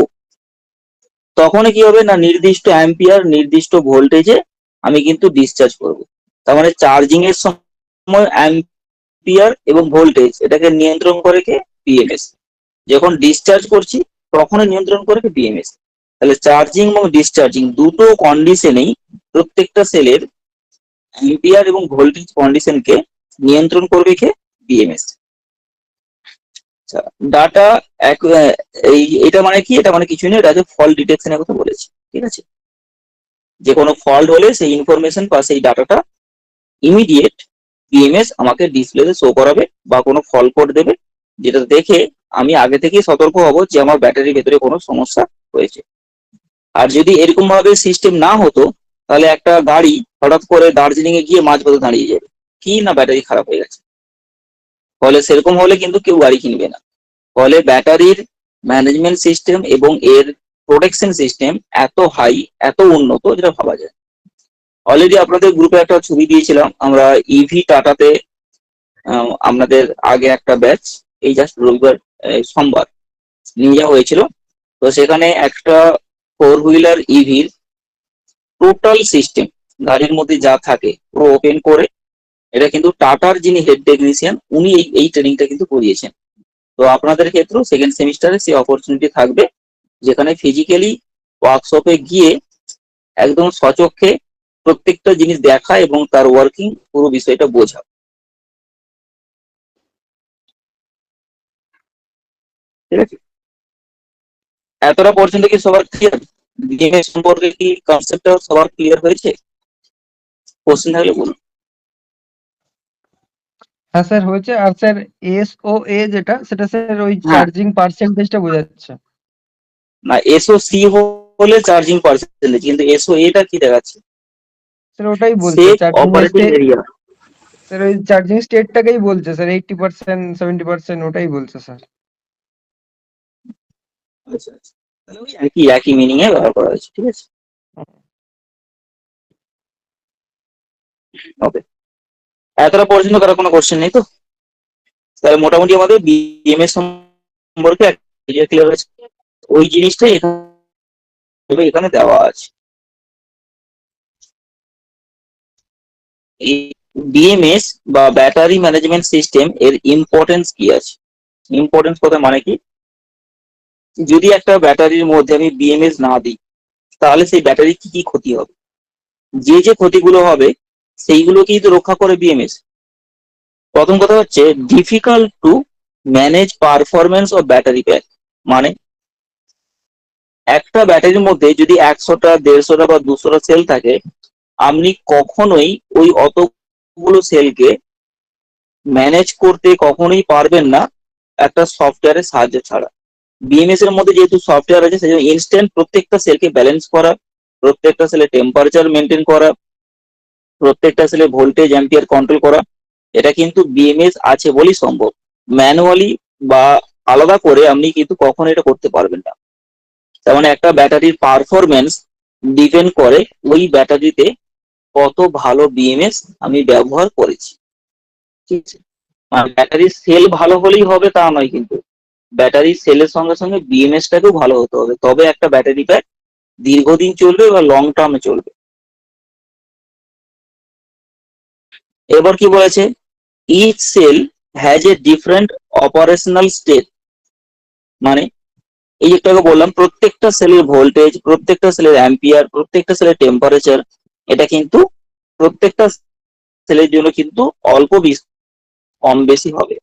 তখন কি হবে না, নির্দিষ্ট অ্যাম্পিয়ার নির্দিষ্ট ভোল্টেজে আমি কিন্তু ডিসচার্জ করব। তার মানে চার্জিং এর সময় অ্যাম্পিয়ার এবং ভোল্টেজ এটাকে নিয়ন্ত্রণ করে কে? বিএমএস। যখন ডিসচার্জ করছি তখনই নিয়ন্ত্রণ করে কে? বিএমএস। তাহলে চার্জিং এবং ডিসচার্জিং দুটো কন্ডিশনেই প্রত্যেকটা সেলের অ্যাম্পিয়ার এবং ভোল্টেজ কন্ডিশনকে নিয়ন্ত্রণ করবে কে? বিএমএস। আচ্ছা, ডাটা এটা মানে কি? এটা মানে কিছু নেই, এটা হচ্ছে ফল্ট ডিটেকশনের কথা বলেছি, ঠিক আছে? যে কোনো ফল্ট হলে সেই ইনফরমেশন বা সেই ডাটাটা ইমিডিয়েট বিএমএস আমাকে ডিসপ্লেতে শো করাবে বা কোনো ফল্ট কোড দেবে, যেটা দেখে আমি আগে থেকেই সতর্ক হব যে আমার ব্যাটারির ভেতরে কোনো সমস্যা হয়েছে। আর যদি এরকম ভাবে সিস্টেম না হতো, তাহলে একটা গাড়ি হঠাৎ করে দার্জিলিং এ গিয়ে মাঝপথে দাঁড়িয়ে যাবে, কি না ব্যাটারি খারাপ হয়ে গেছে। ফলে সেরকম হলে কিন্তু কেউ গাড়ি কিনবে না। ফলে ব্যাটারির ম্যানেজমেন্ট সিস্টেম এবং এর প্রোটেকশন সিস্টেম এত হাই, এত উন্নত, যেটা ভাবা যায়। অলরেডি আপনাদের গ্রুপে একটা ছবি দিয়েছিলাম আমরা, ইভি টাটাতে আপনাদের আগে একটা ব্যাচ এই জাস্ট রবিবার সোমবার নিয়ে যাওয়া হয়েছিল। তো সেখানে একটা 4 হুইলার ইভির টোটাল সিস্টেম গাড়ির মধ্যে যা থাকে পুরো ওপেন করে, এটা কিন্তু টাটার যিনি হেড টেকনিশিয়ান উনি এই ট্রেনিংটা কিন্তু করিয়েছেন। তো আপনাদের ক্ষেত্রেও সেকেন্ড সেমিস্টারে সেই অপরচুনিটি থাকবে, যেখানে ফিজিক্যালি ওয়ার্কশপে গিয়ে একদম সচক্ষে প্রত্যেকটা জিনিস দেখা এবং তার ওয়ার্কিং পুরো বিষয়টা বোঝা। ঠিক আছে, এতটা পর্যন্ত কি সবার ক্লিয়ার? বিএমএস সম্পর্কে কি কনসেপ্টটা সবার ক্লিয়ার হয়েছে? কোশ্চেন থাকলে বলুন। হ্যাঁ স্যার হয়েছে। আর স্যার এসওএ যেটা, সেটা স্যার ওই হ্যাঁ, চার্জিং পার্সেন্টেজটা বোঝাচ্ছে। না এসওসি হলে চার্জিং পার্সেন্টেজ, কিন্তু এসও এটা কি দেখাচ্ছে? স্যার ওটাই বলছে safe charging operating state. Area. Sir ওই চার্জিং স্টেটটাকেই বলছে স্যার, 80%, 70%, ওটাই বলছে স্যার। আচ্ছা আচ্ছা, তাহলে ওই একই একই মিনিং এ ব্যবহার করা হয়েছে, ঠিক আছে? ওকে, এতটা পর্যন্ত কারো কোনো কোশ্চেন নেই তো? তাহলে মোটামুটি আমাদের বিএমএস সম্পর্কে ক্লিয়ার হয়েছে। ওই জিনিসটাই এখানে দেওয়া আছে। এই বিএমএস বা ব্যাটারি ম্যানেজমেন্ট সিস্টেম এর ইম্পর্টেন্স কি আছে? ইম্পর্টেন্স কথা মানে কি? যদি একটা ব্যাটারির মধ্যে আমি বিএমএস না দিই, তাহলে সেই ব্যাটারি কি কি ক্ষতি হবে? যে ক্ষতিগুলো হবে সেইগুলোকেই তো রক্ষা করে বিএমএস। প্রথম কথা হচ্ছে difficult to manage performance of battery pack. মানে একটা ব্যাটারির মধ্যে যদি 100টা 150টা বা 200টা সেল থাকে, আপনি কখনোই ওই অতগুলো সেলকে ম্যানেজ করতে কখনোই পারবেন না একটা সফটওয়্যারের সাহায্য ছাড়া। বিএমএস এর মধ্যে যেহেতু সফটওয়্যার আছে, সেজন্য ইনস্ট্যান্ট প্রত্যেকটা সেলকে ব্যালেন্স করা, প্রত্যেকটা সেলে টেম্পারেচার মেনটেন করা, প্রত্যেকটা সেলে ভোল্টেজ অ্যাম্পিয়ার কন্ট্রোল করা, এটা কিন্তু বিএমএস আছে বলেই সম্ভব। ম্যানুয়ালি বা আলাদা করে আপনি কিন্তু কখনো এটা করতে পারবেন না। তার মানে একটা ব্যাটারির পারফরমেন্স ডিপেন্ড করে ওই ব্যাটারিতে কত ভালো বিএমএস আমি ব্যবহার করেছি। ঠিক আছে, আর ব্যাটারির সেল ভালো হলেই হবে তা নয়, কিন্তু ব্যাটারির সেলের সঙ্গে সঙ্গে বিএমএসটাকেও ভালো হতে হবে, তবে একটা ব্যাটারি প্যাক দীর্ঘদিন চলবে বা লং টার্মে চলবে। এবার কি বলেছে, each cell has a different operational state. মানে এই যে একটু বললাম, প্রত্যেকটা সেলের ভোল্টেজ, প্রত্যেকটা সেলের অ্যাম্পিয়ার, প্রত্যেকটা সেলের টেম্পারেচার, এটা কিন্তু প্রত্যেকটা সেলের জন্য কিন্তু অল্প কম বেশি হবে।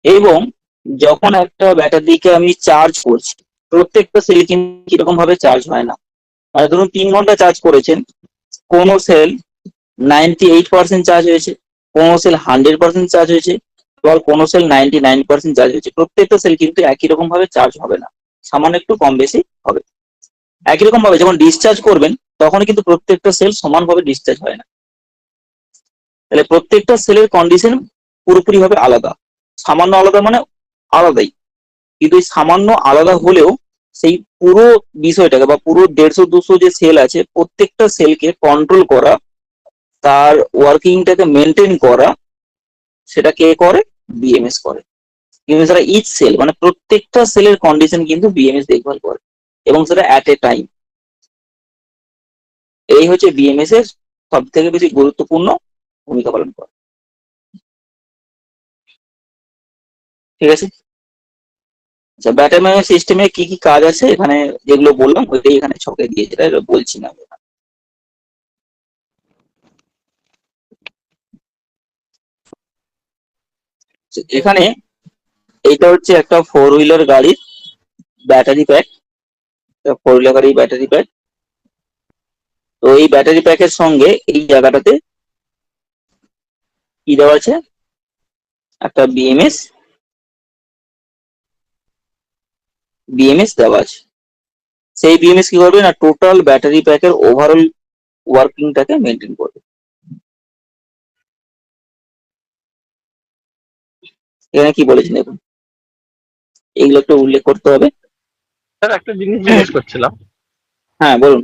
এবং যখন একটা ব্যাটারিকে আমি চার্জ করছি, প্রত্যেকটা সেল কিন্তু কিরকম ভাবে চার্জ হয় না। মানে ধরুন 3 ঘন্টা চার্জ করেছেন, কোন সেল 98% চার্জ হয়েছে, কোন সেল 100% চার্জ হয়েছে, আবার কোন সেল 99% চার্জ হয়েছে। প্রত্যেকটা সেল কিন্তু একই রকম ভাবে চার্জ হবে না, সামান্য একটু কম বেশি হবে। একই রকম ভাবে যখন ডিসচার্জ করবেন, তখন কিন্তু প্রত্যেকটা সেল সমানভাবে ডিসচার্জ হয় না। তাহলে প্রত্যেকটা সেলের কন্ডিশন পুরোপুরি ভাবে আলাদা। সামান্য আলাদা মানে আলাদাই, কিন্তু এই সামান্য আলাদা হলেও সেই পুরো বিষয়টাকে বা পুরো 150-200 যে সেল আছে, প্রত্যেকটা সেলকে কন্ট্রোল করা, তার ওয়ার্কিংটাকে মেনটেন করা, সেটা কে করে? বিএমএস করে। কিন্তু সেটা ইচ সেল মানে প্রত্যেকটা সেলের কন্ডিশন কিন্তু বিএমএস দেখভাল করে, এবং সেটা অ্যাট এ টাইম। এই হচ্ছে বিএমএস এর সব থেকে বেশি গুরুত্বপূর্ণ ভূমিকা পালন করে। ঠিক আছে, আচ্ছা, ব্যাটারি ম্যানেজমেন্ট সিস্টেমে কি কি কাজ আছে এখানে যেগুলো বললাম, ওইটাই এখানে ছকে দিয়েছে, তাই বলছি না। এখানে এইটা হচ্ছে একটা 4 হুইলার গাড়ির ব্যাটারি প্যাক, 4 হুইলার গাড়ির ব্যাটারি প্যাক। তো এই ব্যাটারি প্যাকের সঙ্গে এই জায়গাটাতে কি দেওয়া আছে? একটা বিএমএস দেওয়া আছে। সেই বিএমএস কি করবে না, টোটাল ব্যাটারি প্যাকের ওভারঅল ওয়ার্কিংটাকে মেনটেন করবে। এখানে কি বলেছেন দেখুন, এইগুলো একটু উল্লেখ করতে হবে। স্যার একটা জিনিস জিজ্ঞেস করছিলাম, হ্যাঁ বলুন।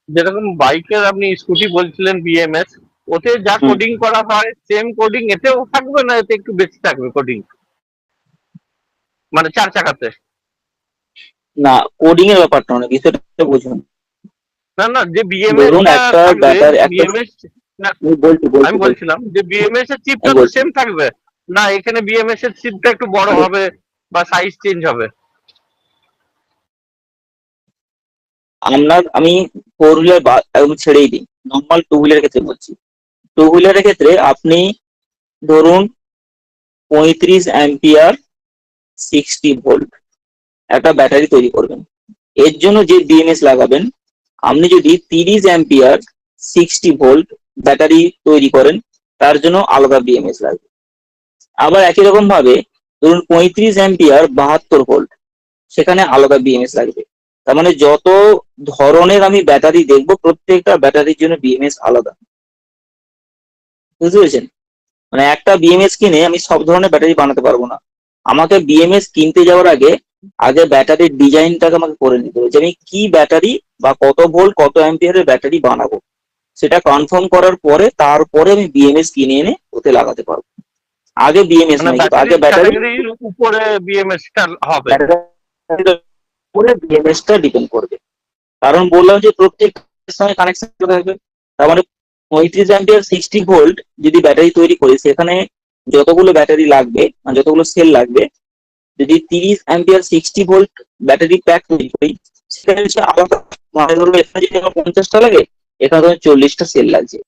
যেরকম বাইকের আপনি স্কুটি বলছিলেন বিএমএস, ওতে যা হুম। কোডিং করা হয় সেম কোডিং এতেও থাকবে, না এতে একটু বেশি থাকবে কোডিং, মানে 4 চাকাতে? না, কোডিং এর ব্যাপারটা অনেক, বিষয়টা বুঝুন। না না, যে বিএমএস ধরুন টা একটা থাকবে, ব্যাটারি একটা, বিএমএস না, আমি বলছিলাম যে বিএমএস এর চিপটা তো সেম থাকবে, না এখানে বিএমএস এর চিপটা একটু বড় হবে বা সাইজ চেঞ্জ হবে? আমি 4 হুইলার একদম ছেড়েই দিই, নর্মাল 2 হুইলার ক্ষেত্রে বলছি। 2 হুইলারের ক্ষেত্রে আপনি ধরুন 35 অ্যাম্পিয়ার 60 ভোল্ট একটা ব্যাটারি তৈরি করবেন। এর জন্য যে বিএমএস লাগাবেন, আপনি যদি 30 অ্যাম্পিয়ার 60 ভোল্ট ব্যাটারি তৈরি করেন, তার জন্য আলাদা বিএমএস লাগবে। আবার একই রকম ভাবে ধরুন 35 অ্যাম্পিয়ার 72 ভোল্ট, সেখানে আলাদা বিএমএস লাগবে। তার মানে যত ধরনের আমি ব্যাটারি দেখবো, প্রত্যেকটা ব্যাটারির জন্য বিএমএস আলাদা। বুঝতে পেরেছেন? মানে একটা বিএমএস কিনে আমি সব ধরনের ব্যাটারি বানাতে পারবো না। আমাকে বিএমএস কিনতে যাওয়ার আগে ব্যাটারির ডিজাইনটাকে আমাকে করে নিতে হবে, যে আমি কি ব্যাটারি বা কত ভোল্ট কত অ্যাম্পিয়ারের ব্যাটারি বানাবো। সেটা কনফার্ম করার পরে তারপরে আমি বিএমএস কিনে এনে ওতে লাগাতে পারবো। আগে বিএমএস মানে নয়, কিন্তু আগে ব্যাটারির ব্যাটারি, ক্যাটাগরির উপরে বিএমএস টা হবে? উপরে বিএমএসটা ডিপেন্ড করবে। কারণ বললাম যে প্রত্যেক সঙ্গে কানেকশন থাকবে। তার মানে 35 অ্যাম্পিয়ার 60 ভোল্ট যদি ব্যাটারি তৈরি করি, সেখানে যতগুলো ব্যাটারি লাগবে মানে যতগুলো সেল লাগবে, যদি 30 অ্যাম্পিয়ার 60 ভোল্ট ব্যাটারি প্যাক তৈরি করি, সেখানে হচ্ছে আলাদা, মানে ধরুন এখানে যদি আমার 50টা লাগে, এখানে ধরুন 40টা সেল লাগছে।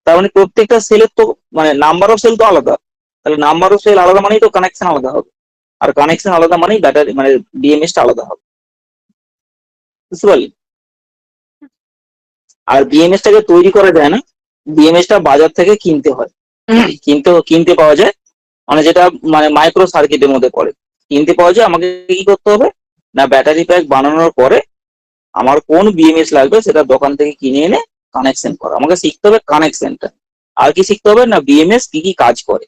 তার মানে প্রত্যেকটা সেলের তো মানে নাম্বার অফ সেল তো আলাদা, তাহলে নাম্বার অফ সেল আলাদা মানেই তো কানেকশন আলাদা হবে, আর কানেকশন আলাদা মানেই ব্যাটারি মানে বিএমএস টা আলাদা হবে, বুঝতে পারলি? আর বিএমএস টাকে তৈরি করা যায় না, বিএমএস টা বাজার থেকে কিনতে হয়, কিনতে পাওয়া যায়, মানে যেটা মানে মাইক্রো সার্কিটের মধ্যে পড়ে, কিনতে পাওয়া যায়। আমাকে কি করতে হবে না, ব্যাটারি প্যাক বানানোর পরে আমার কোন বিএমএস লাগবে সেটা দোকান থেকে কিনে এনে কানেকশন করা, আমাকে শিখতে হবে কানেকশনটা। আর কি শিখতে হবে না, বিএমএস কি কি কাজ করে,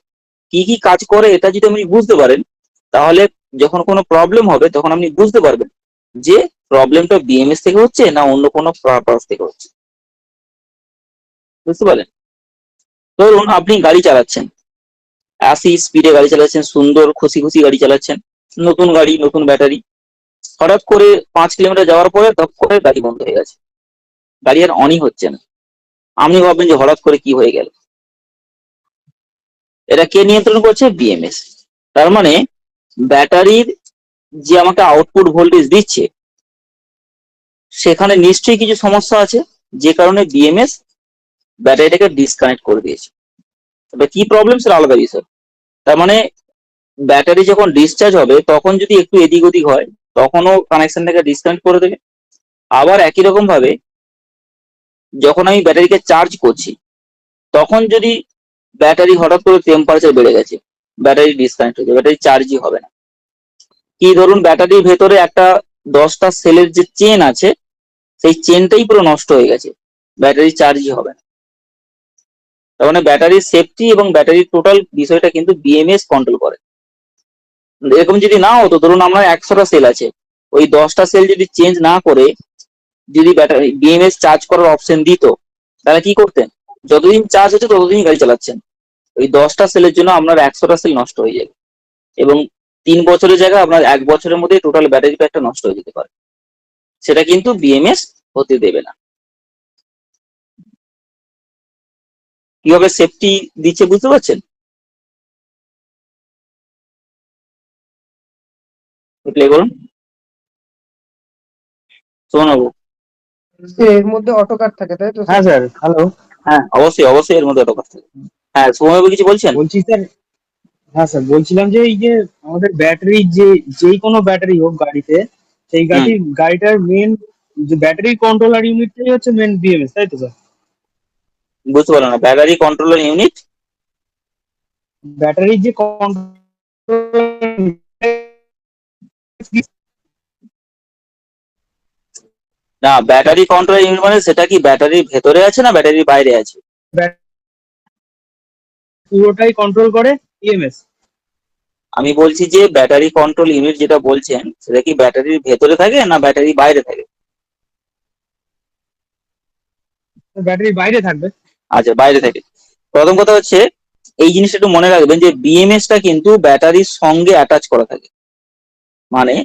কি কি কাজ করে এটা যদি আপনি বুঝতে পারেন, তাহলে যখন কোনো প্রবলেম হবে তখন আপনি বুঝতে পারবেন যে প্রবলেমটা বিএমএস থেকে হচ্ছে না অন্য কোনো পারপাস থেকে হচ্ছে, বুঝতে পারলেন? ধরুন আপনি গাড়ি চালাচ্ছেন, 80 স্পিডে গাড়ি চালাচ্ছেন, সুন্দর খুশি খুশি গাড়ি চালাচ্ছেন, নতুন গাড়ি নতুন ব্যাটারি, হঠাৎ করে 5 কিলোমিটার যাওয়ার পরে তখন করে গাড়ি বন্ধ হয়ে গেছে, গাড়ি আর অনই হচ্ছে না। আপনি ভাববেন যে হঠাৎ করে কি হয়ে গেল, এটা কে নিয়ন্ত্রণ করছে? বিএমএস। তার মানে ব্যাটারির যে আমাকে আউটপুট ভোল্টেজ দিচ্ছে সেখানে নিশ্চয়ই কিছু সমস্যা আছে, যে কারণে বিএমএস ব্যাটারিটাকে ডিসকানেক্ট করে দিয়েছে। তবে কি প্রবলেম সেটা আলাদা বিষয়। তার মানে ব্যাটারি যখন ডিসচার্জ হবে তখন যদি একটু এদিক ওদিক হয় তখনও কানেকশনটাকে ডিসকানেক্ট করে দেবে। আবার একই রকম ভাবে যখন আমি ব্যাটারিকে চার্জ করছি তখন যদি ব্যাটারি হঠাৎ করে টেম্পারেচার বেড়ে গেছে, ব্যাটারি ডিসকানেক্ট হয়ে যাবে, ব্যাটারি চার্জই হবে না। কি ধরুন ব্যাটারির ভেতরে একটা 10টা সেলের যে চেন আছে সেই চেনটাই পুরো নষ্ট হয়ে গেছে, ব্যাটারি চার্জই হবে না। তার মানে ব্যাটারির সেফটি এবং ব্যাটারির টোটাল বিষয়টা কিন্তু বিএমএস কন্ট্রোল করে। এরকম যদি না হতো, ধরুন আমার 100টা সেল আছে, ওই 10টা সেল যদি চেঞ্জ না করে যদি ব্যাটারি বিএমএস চার্জ করার অপশন দিত, তাহলে কি করতেন? যতদিন চার্জ হচ্ছে ততদিন গাড়ি চালাচ্ছেন, ওই 10টা সেলের জন্য আপনার 100টা সেল নষ্ট হয়ে যাবে, এবং 3 বছরের জায়গায় আপনার 1 বছরের মধ্যে টোটাল ব্যাটারি প্যাকটা নষ্ট হয়ে যেতে পারে। সেটা কিন্তু বিএমএস হতে দেবে না। কিভাবে সেফটি দিচ্ছে বুঝতে পারছেন? প্লে করুন, শোনাবো। এর মধ্যে অটো কাট থাকে তাই তো হ্যাঁ স্যার, হ্যালো। হ্যাঁ অবশ্যই অবশ্যই এর মধ্যে কথা থাকে। হ্যাঁ সোমবাবু কিছু বলছেন? বলছি স্যার, হ্যাঁ স্যার বলছিলাম যে এই যে আমাদের ব্যাটারি যেই কোনো ব্যাটারি হোক গাড়িতে, সেই গাড়িটার মেন যে ব্যাটারি কন্ট্রোলার ইউনিটটাই হচ্ছে মেন বিএমএস, তাই তো স্যার? বুঝতে পারলাম না, ব্যাটারি কন্ট্রোলার ইউনিট? ব্যাটারির যে কন্ট্রোলার, না ব্যাটারি কন্ট্রোলার ইউনিট মানে সেটা কি ব্যাটারির ভেতরে আছে না ব্যাটারির বাইরে আছে? পুরোটাই কন্ট্রোল করে বিএমএস। আমি বলছি যে ব্যাটারি কন্ট্রোল ইউনিট যেটা বলছেন সেটা কি ব্যাটারির ভেতরে থাকে না ব্যাটারি বাইরে থাকে? ব্যাটারি বাইরে থাকবে। আচ্ছা বাইরে থাকে। প্রথম কথা হচ্ছে এই জিনিসটা একটু মনে রাখবেন যে বিএমএস টা কিন্তু ব্যাটারির সঙ্গে অ্যাটাচ করা থাকে। মানে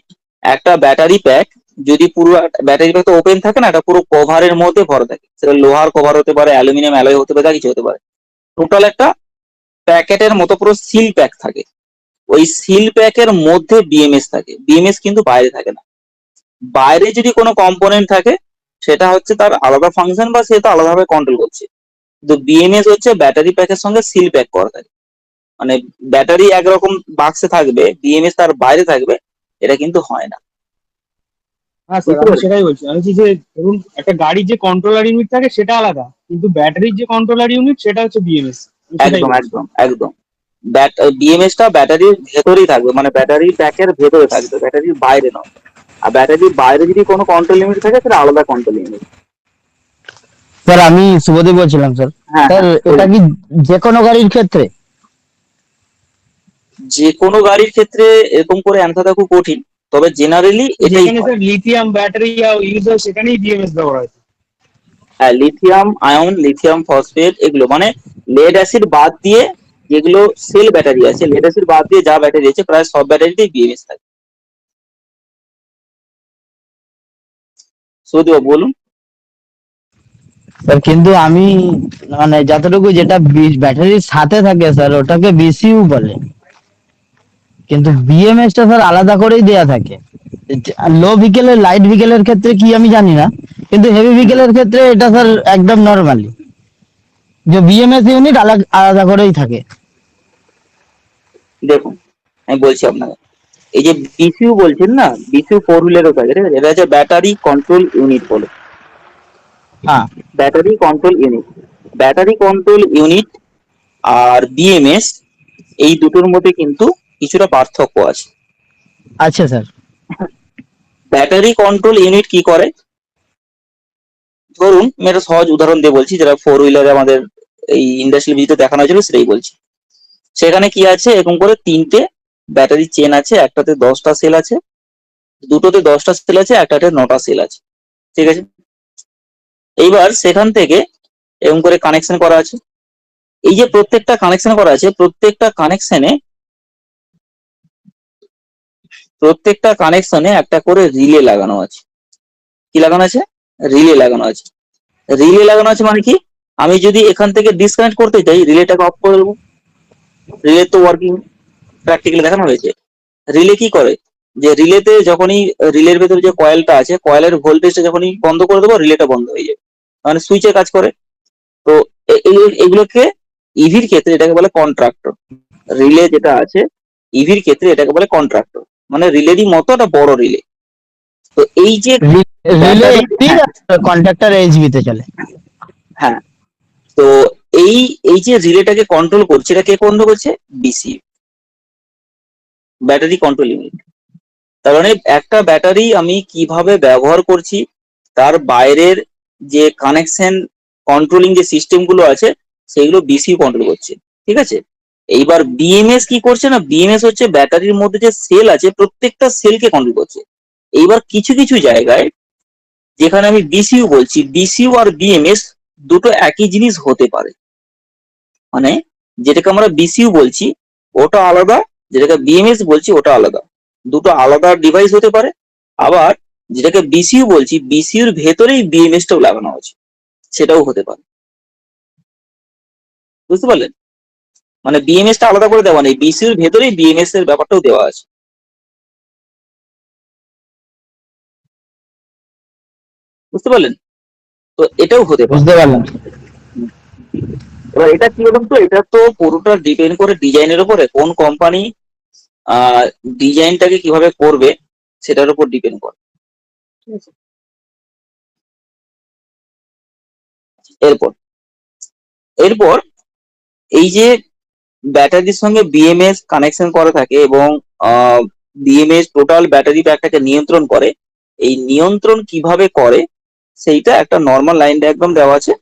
একটা ব্যাটারি প্যাক যদি পুরো ব্যাটারি প্যাক তো ওপেন থাকে না, এটা পুরো কভারের মধ্যে ভরা থাকে, সেটা লোহার কভার হতে পারে, অ্যালুমিনিয়াম অ্যালয় হতে পারে, যা কিছু হতে পারে। টোটাল একটা প্যাকেটের মতো পুরো সিল প্যাক থাকে, ওই সিল প্যাকের মধ্যে বিএমএস থাকে, বিএমএস কিন্তু বাইরে থাকে না। বাইরে যদি কোনো কম্পোনেন্ট থাকে সেটা হচ্ছে তার আলাদা ফাংশন বা সে তো আলাদাভাবে কন্ট্রোল করছে, কিন্তু বিএমএস হচ্ছে ব্যাটারি প্যাকের সঙ্গে সিল প্যাক করা থাকে। মানে ব্যাটারি একরকম বাক্সে থাকবে, বিএমএস তার বাইরে থাকবে, এটা কিন্তু হয় না। হ্যাঁ স্যার, আমি সেটাই বলছি। আমি বলছি যে ধরুন একটা গাড়ির যে কন্ট্রোলার ইউনিট থাকে সেটা আলাদা, কিন্তু ব্যাটারির যে কন্ট্রোলার ইউনিট সেটা হচ্ছে বিএমএস। একদম একদম একদম। বিএমএস টা ব্যাটারির ভেতরেই থাকবে, মানে ব্যাটারি প্যাকের ভেতরে থাকবে, ব্যাটারির বাইরে নয়। আর ব্যাটারির বাইরে যদি কোনো কন্ট্রোল ইউনিট থাকে সেটা আলাদা কন্ট্রোল ইউনিট। স্যার আমি শুভদীপ বলছিলাম স্যার। হ্যাঁ স্যার এটা কি যে কোনো গাড়ির ক্ষেত্রে? যে কোনো গাড়ির ক্ষেত্রে এরকম করে অ্যান্সার দেওয়া খুব কঠিন, তবে জেনারেলি এটাই যেখানে স্যার লিথিয়াম ব্যাটারি ইউজ হয় সেখানেই বিএমএস ব্যবহার হয়। হ্যাঁ, লিথিয়াম আয়ন, লিথিয়াম ফসফেট, এগুলো মানে লেড অ্যাসিড বাদ দিয়ে যেগুলো সেল ব্যাটারি আছে, লেড অ্যাসিড বাদ দিয়ে যা ব্যাটারি আছে প্রায় সব ব্যাটারিতেই বিএমএস থাকে। সৌদি বলুন। স্যার কিন্তু আমি মানে যতটুকু যেটা ব্যাটারির সাথে থাকে স্যার ওটাকে বিসিইউ বলে, কিন্তু বিএমএস টা স্যার আলাদা করেই দেয়া থাকে। লো ভিকেলের লাইট ভিকেলের ক্ষেত্রে কি আমি জানি না, কিন্তু হেভি ভিকেলের ক্ষেত্রে এটা স্যার একদম নরমালি। যে বিএমএস ইউনিট আলাদা আলাদা করেই থাকে। দেখুন আমি বলছি আপনাকে, এই যে বিসিউ বলছেন না, বিসিউ 4 হুইলারও থাকে, ঠিক আছে? এটা হচ্ছে ব্যাটারি কন্ট্রোল ইউনিট বলে, হ্যাঁ battery control unit. Battery control unit আর বিএমএস এই দুটোর মধ্যে কিন্তু কিছুটা পার্থক্য আছে। আচ্ছা স্যার। ব্যাটারি কন্ট্রোল ইউনিট কি করে, ধরুন আমি একটা সহজ উদাহরণ দিয়ে বলছি, যেটা 4 হুইলারে আমাদের এই ইন্ডাস্ট্রিয়াল ভিজিটে দেখানো হয়েছিল সেটাই বলছি। সেখানে কি আছে, এরকম করে 3টে ব্যাটারি চেন আছে, একটাতে 10টা সেল আছে, দুটোতে 10টা সেল আছে, একটাতে 9টা সেল আছে, ঠিক আছে? এইবার সেখান থেকে এরকম করে কানেকশন করা আছে। এই যে প্রত্যেকটা কানেকশন করা আছে, প্রত্যেকটা কানেকশনে একটা করে রিলে লাগানো আছে। কি লাগানো আছে? রিলে লাগানো আছে। রিলে লাগানো আছে মানে কি, আমি যদি এখান থেকে ডিসকানেক্ট করতে চাই, রিলেটাকে অফ করে দেবো। রিলে তো ওয়ার্কিং প্র্যাকটিক্যালি দেখানো হয়েছে। রিলে কি করে, যে রিলেতে যখনই রিলের ভেতরে যে কয়েলটা আছে, কয়েলের ভোল্টেজটা যখনই বন্ধ করে দেবো, রিলেটা বন্ধ হয়ে যাবে, মানে সুইচে কাজ করে। তো এগুলোকে ইভির ক্ষেত্রে এটাকে বলে কন্ট্রাক্টর। রিলে যেটা আছে ইভির ক্ষেত্রে এটাকে বলে কন্ট্রাক্টর, মানে রিলেরই মতো একটা বড় রিলে। তো এই যে relay battery, SP contractor HB তে চলে। হ্যাঁ, তো এই এই যে রিলেটাকে কন্ট্রোল করছে, এটা কে কন্ট্রোল করছে? বিসিইউ, ব্যাটারি কন্ট্রোল ইউনিট। তার মানে একটা ব্যাটারি আমি কিভাবে ব্যবহার করছি, তার বাইরের যে কানেকশন কন্ট্রোলিং যে সিস্টেম গুলো আছে, সেগুলো বিসিইউ কন্ট্রোল করছে, ঠিক আছে? এইবার বিএমএস কি করছে না, বিএমএস হচ্ছে ব্যাটারির মধ্যে যে সেল আছে প্রত্যেকটা সেলকে কন্ট্রোল করছে। এইবার কিছু কিছু জায়গায় যেখানে আমি বিসিইউ বলছি, বিসিইউ আর বিএমএস দুটো একই জিনিস হতে পারে। মানে যেটাকে আমরা বিসিইউ বলছি ওটা আলাদা, যেটাকে বিএমএস বলছি ওটা আলাদা, দুটো আলাদা ডিভাইস হতে পারে। আবার যেটাকে বিসিইউ বলছি, বিসিইউর ভেতরেই বিএমএস টাও লাগানো আছে, সেটাও হতে পারে। বুঝতে পারলেন? মানে বিএমএস টা আলাদা করে দেওয়া নেই, বিসিইউর ভেতরেই বিএমএস এর ব্যাপারটাও দেওয়া আছে। বুঝতে পারলেন? তো এটাও হতে পারে। বুঝতে পারলাম। এবার এটা কি বলুন তো, এটা তো পুরোটা ডিপেন্ড করে ডিজাইনের উপরে, কোন কোম্পানি ডিজাইনটাকে কিভাবে করবে সেটার উপর ডিপেন্ড করে। ঠিক আছে? এরপর এরপর এই যে ব্যাটারির সঙ্গে বিএমএস কানেকশন করা থাকে এবং বিএমএস টোটাল ব্যাটারি ব্যাগটাকে নিয়ন্ত্রণ করে, এই নিয়ন্ত্রণ কিভাবে করে সেইটা একটা নর্মাল লাইন ডায়াগ্রাম দেওয়া আছে,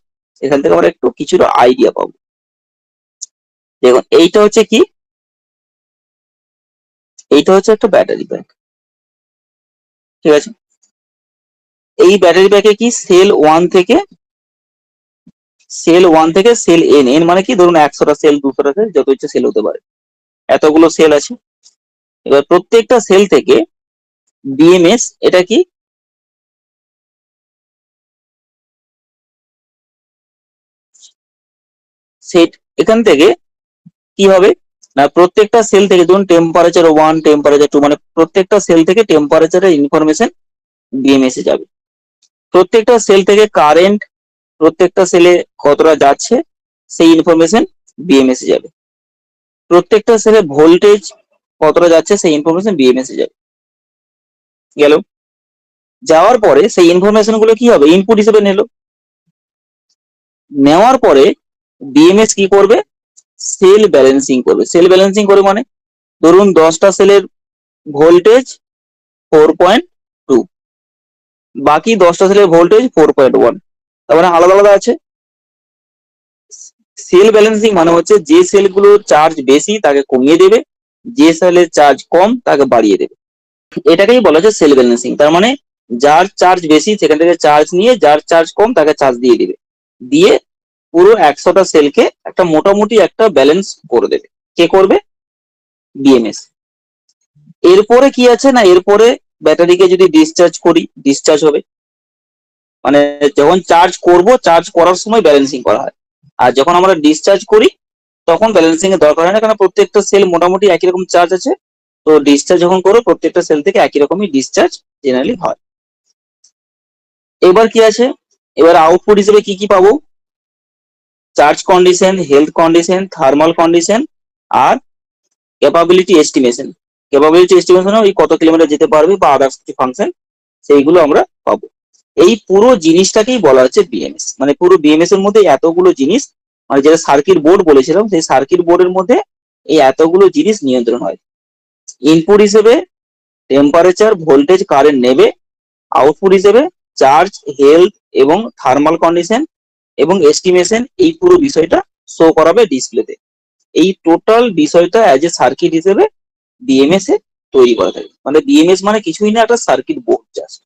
এখান থেকে আমরা একটু কিছুটা আইডিয়া পাবো। দেখুন এইটা হচ্ছে কি, এইটা হচ্ছে একটা ব্যাটারি ব্যাগ, ঠিক আছে? এই ব্যাটারি ব্যাগে কি সেল ওয়ান থেকে সেল এন, এন মানে কি, ধরুন 100টা সেল, 200টা সেল, যত ইচ্ছে সেল হতে পারে, এতগুলো সেল আছে। এবার প্রত্যেকটা সেল থেকে বিএমএস, এটা কি, সেট, এখান থেকে কি হবে না, প্রত্যেকটা সেল থেকে ধরুন টেম্পারেচার 1, টেম্পারেচার 2, মানে প্রত্যেকটা সেল থেকে টেম্পারেচারের ইনফরমেশন বিএমএস এ যাবে। প্রত্যেকটা সেল থেকে কারেন্ট, প্রত্যেকটা সেলে কতটা যাচ্ছে সেই ইনফরমেশন বিএমএস এ যাবে। প্রত্যেকটা সেলে ভোল্টেজ কতটা যাচ্ছে সেই ইনফরমেশন বিএমএস এ যাবে। গেল, যাওয়ার পরে সেই ইনফরমেশন গুলো কি হবে, ইনপুট হিসেবে নেওয়ার পরে বিএমএস কি করবে, সেল ব্যালেন্সিং করবে। সেল ব্যালেন্সিং করে মানে ধরুন 10টা সেলের ভোল্টেজ 4.2, বাকি 10টা সেলের ভোল্টেজ 4.1, তার মানে আলাদা আলাদা আছে। সেল ব্যালেন্সিং মানে হচ্ছে যে সেলগুলো চার্জ বেশি তাকে কমিয়ে দেবে, যে সেলের চার্জ কম তাকে বাড়িয়ে দেবে, এটাকেই বলা হচ্ছে সেল ব্যালেন্সিং। তার মানে যার চার্জ বেশি সেখান থেকে চার্জ নিয়ে, যার চার্জ কম তাকে চার্জ দিয়ে দিবে, দিয়ে পুরো 100টা সেলকে একটা মোটামুটি একটা ব্যালেন্স করে দেবে। কে করবে? বিএমএস। এরপরে কি আছে না, এরপরে ব্যাটারিকে যদি ডিসচার্জ করি, ডিসচার্জ হবে, মানে যখন চার্জ করব, চার্জ করার সময় ব্যালেন্সিং করা হয়, আর যখন আমরা ডিসচার্জ করি তখন ব্যালেন্সিং এর দরকার হয় না, কারণ প্রত্যেকটা সেল মোটামুটি একই রকম চার্জ আছে। তো ডিসচার্জ যখন করো প্রত্যেকটা সেল থেকে একই রকমই ডিসচার্জ জেনারেলি হয়। এবার কি আছে, এবার আউটপুট হিসেবে কি কি পাবো, charge condition, health condition, thermal condition আর ক্যাপাবিলিটি এস্টিমেশন। ক্যাপাবিলিটি এস্টিমেশন ওই কত কিলোমিটার যেতে পারবে বা আদার্স কিছু ফাংশন, সেইগুলো আমরা পাবো। এই পুরো জিনিসটাকেই বলা হচ্ছে বিএমএস। মানে পুরো বিএমএস এর মধ্যে এতগুলো জিনিস, মানে যেটা সার্কিট বোর্ড বলেছিলাম, সেই সার্কিট বোর্ডের মধ্যে এই এতগুলো জিনিস নিয়ন্ত্রণ হয়। ইনপুট হিসেবে টেম্পারেচার, ভোল্টেজ, কারেন্ট নেবে। আউটপুট হিসেবে চার্জ, হেলথ এবং থার্মাল কন্ডিশন এবং এস্টিমেশন, এই পুরো বিষয়টা শো করাবে ডিসপ্লেতে। এই টোটাল বিষয়টা অ্যাজ এ সার্কিট হিসেবে বিএমএস এ তৈরি করা থাকে। মানে বিএমএস মানে কিছুই না, একটা সার্কিট বোর্ড জাস্ট।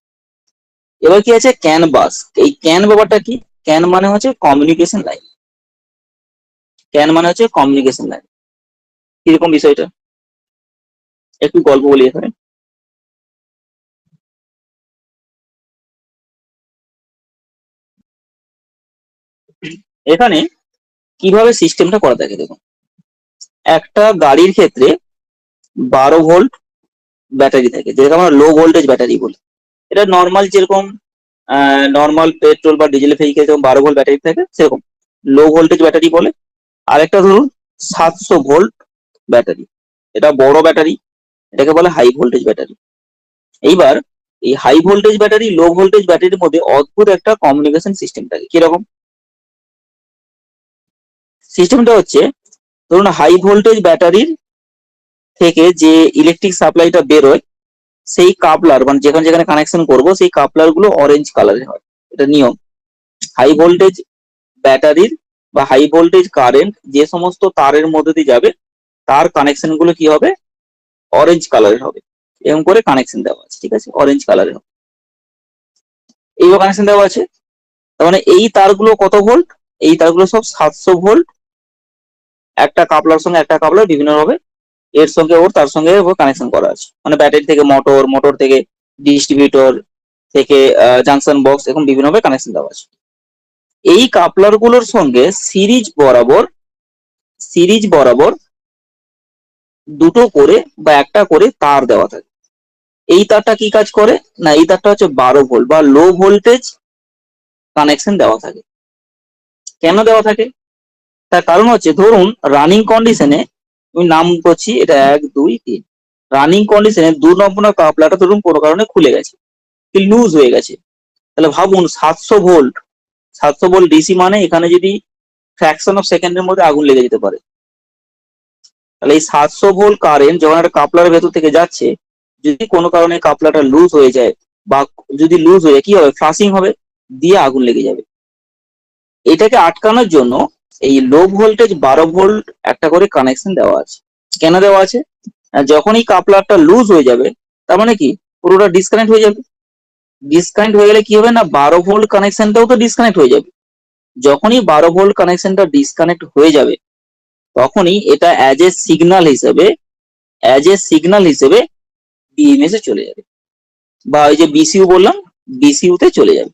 এবার কি আছে ক্যান বাস। এই ক্যান ব্যাপারটা কি? ক্যান মানে হচ্ছে কমিউনিকেশন লাইন। ক্যান মানে হচ্ছে কমিউনিকেশন লাইন। কিরকম বিষয়টা একটু গল্প বলি এখানে। এখানে কিভাবে সিস্টেমটা করা থাকে দেখুন। একটা গাড়ির ক্ষেত্রে 12 ভোল্ট ব্যাটারি থাকে, যেটাকে আমরা লো ভোল্টেজ ব্যাটারি বলি। এটা নর্মাল যেরকম নর্মাল পেট্রোল বা ডিজেল ভেহিকেল যেরকম 12 ভোল্ট ব্যাটারি থাকে, সেরকম লো ভোল্টেজ ব্যাটারি বলে। আরেকটা ধরুন 700 ভোল্ট ব্যাটারি, এটা বড় ব্যাটারি, এটাকে বলে হাই ভোল্টেজ ব্যাটারি। এইবার এই high voltage battery, low voltage ব্যাটারির মধ্যে অদ্ভুত একটা কমিউনিকেশন সিস্টেম থাকে। কিরকম সিস্টেমটা হচ্ছে, ধরুন হাই ভোল্টেজ ব্যাটারির থেকে যে ইলেকট্রিক সাপ্লাইটা বেরোয়, সেই কাপলার মানে যেখানে যেখানে কানেকশন করব সেই কাপলার গুলো অরেঞ্জ কালারের হয়। এটা নিয়ম। হাই ভোল্টেজ ব্যাটারির বা হাই ভোল্টেজ কারেন্ট যে সমস্ত তারের মধ্যে দিয়ে যাবে, তার কানেকশন গুলো কি হবে? অরেঞ্জ কালারের হবে। এরকম করে কানেকশন দেওয়া আছে, ঠিক আছে, অরেঞ্জ কালারের হবে। এইভাবে কানেকশন দেওয়া আছে। তার মানে এই তারগুলো কত ভোল্ট? এই তারগুলো সব 700 ভোল্ট। একটা কাপলার সঙ্গে একটা কাপলার বিভিন্ন ভাবে এর সঙ্গে ওর তার সঙ্গে ওর কানেকশন করা আছে। মানে ব্যাটারি থেকে মোটর, মোটর থেকে ডিস্ট্রিবিউটর, থেকে জাংশন বক্স, এরকম বিভিন্ন ভাবে কানেকশন দেওয়া আছে। এই কাপলার গুলোর সঙ্গে সিরিজ বরাবর দুটো করে বা একটা করে তার দেওয়া থাকে। এই তারটা কি কাজ করে না, এই তারটা হচ্ছে 12 ভোল্ট বা লো ভোল্টেজ কানেকশন দেওয়া থাকে। কেন দেওয়া থাকে? তার কারণ হচ্ছে, ধরুন রানিং কন্ডিশনে আমি নাম করছি, এটা 1 2 3, রানিং কন্ডিশনে 2 নম্বর কাপলারটা ধরুন কোনো কারণে খুলে গেছে, লুজ হয়ে গেছে। তাহলে ভাবুন 700 ভোল্ট, 700 ভোল্ট ডিসি মানে এখানে যদি ফ্র্যাকশন অফ সেকেন্ডের মধ্যে আগুন লেগে যেতে পারে। তাহলে এই 700 ভোল্ট কারেন্ট যখন একটা কাপলারের ভেতর থেকে যাচ্ছে, যদি কোনো কারণে কাপলারটা লুজ হয়ে যায় বা যদি লুজ হয়ে যায়, কি হবে? ফ্লাশিং হবে, দিয়ে আগুন লেগে যাবে। এটাকে আটকানোর জন্য এই লো ভোল্টেজ 12 ভোল্ট একটা করে কানেকশন দেওয়া আছে। কেন দেওয়া আছে? যখনই কাপলারটা লুজ হয়ে যাবে, তার মানে কি পুরোটা ডিসকানেক্ট হয়ে যাবে। ডিসকানেক্ট হয়ে গেলে কি হবে না, 12 ভোল্ট কানেকশনটাও তো ডিসকানেক্ট হয়ে যাবে। যখনই 12 ভোল্ট কানেকশনটা ডিসকানেক্ট হয়ে যাবে, তখনই এটা অ্যাজ এ সিগন্যাল হিসেবে বিএমএস এ চলে যাবে, বা ওই যে বিসিইউ বললাম, বিসিইউ তে চলে যাবে।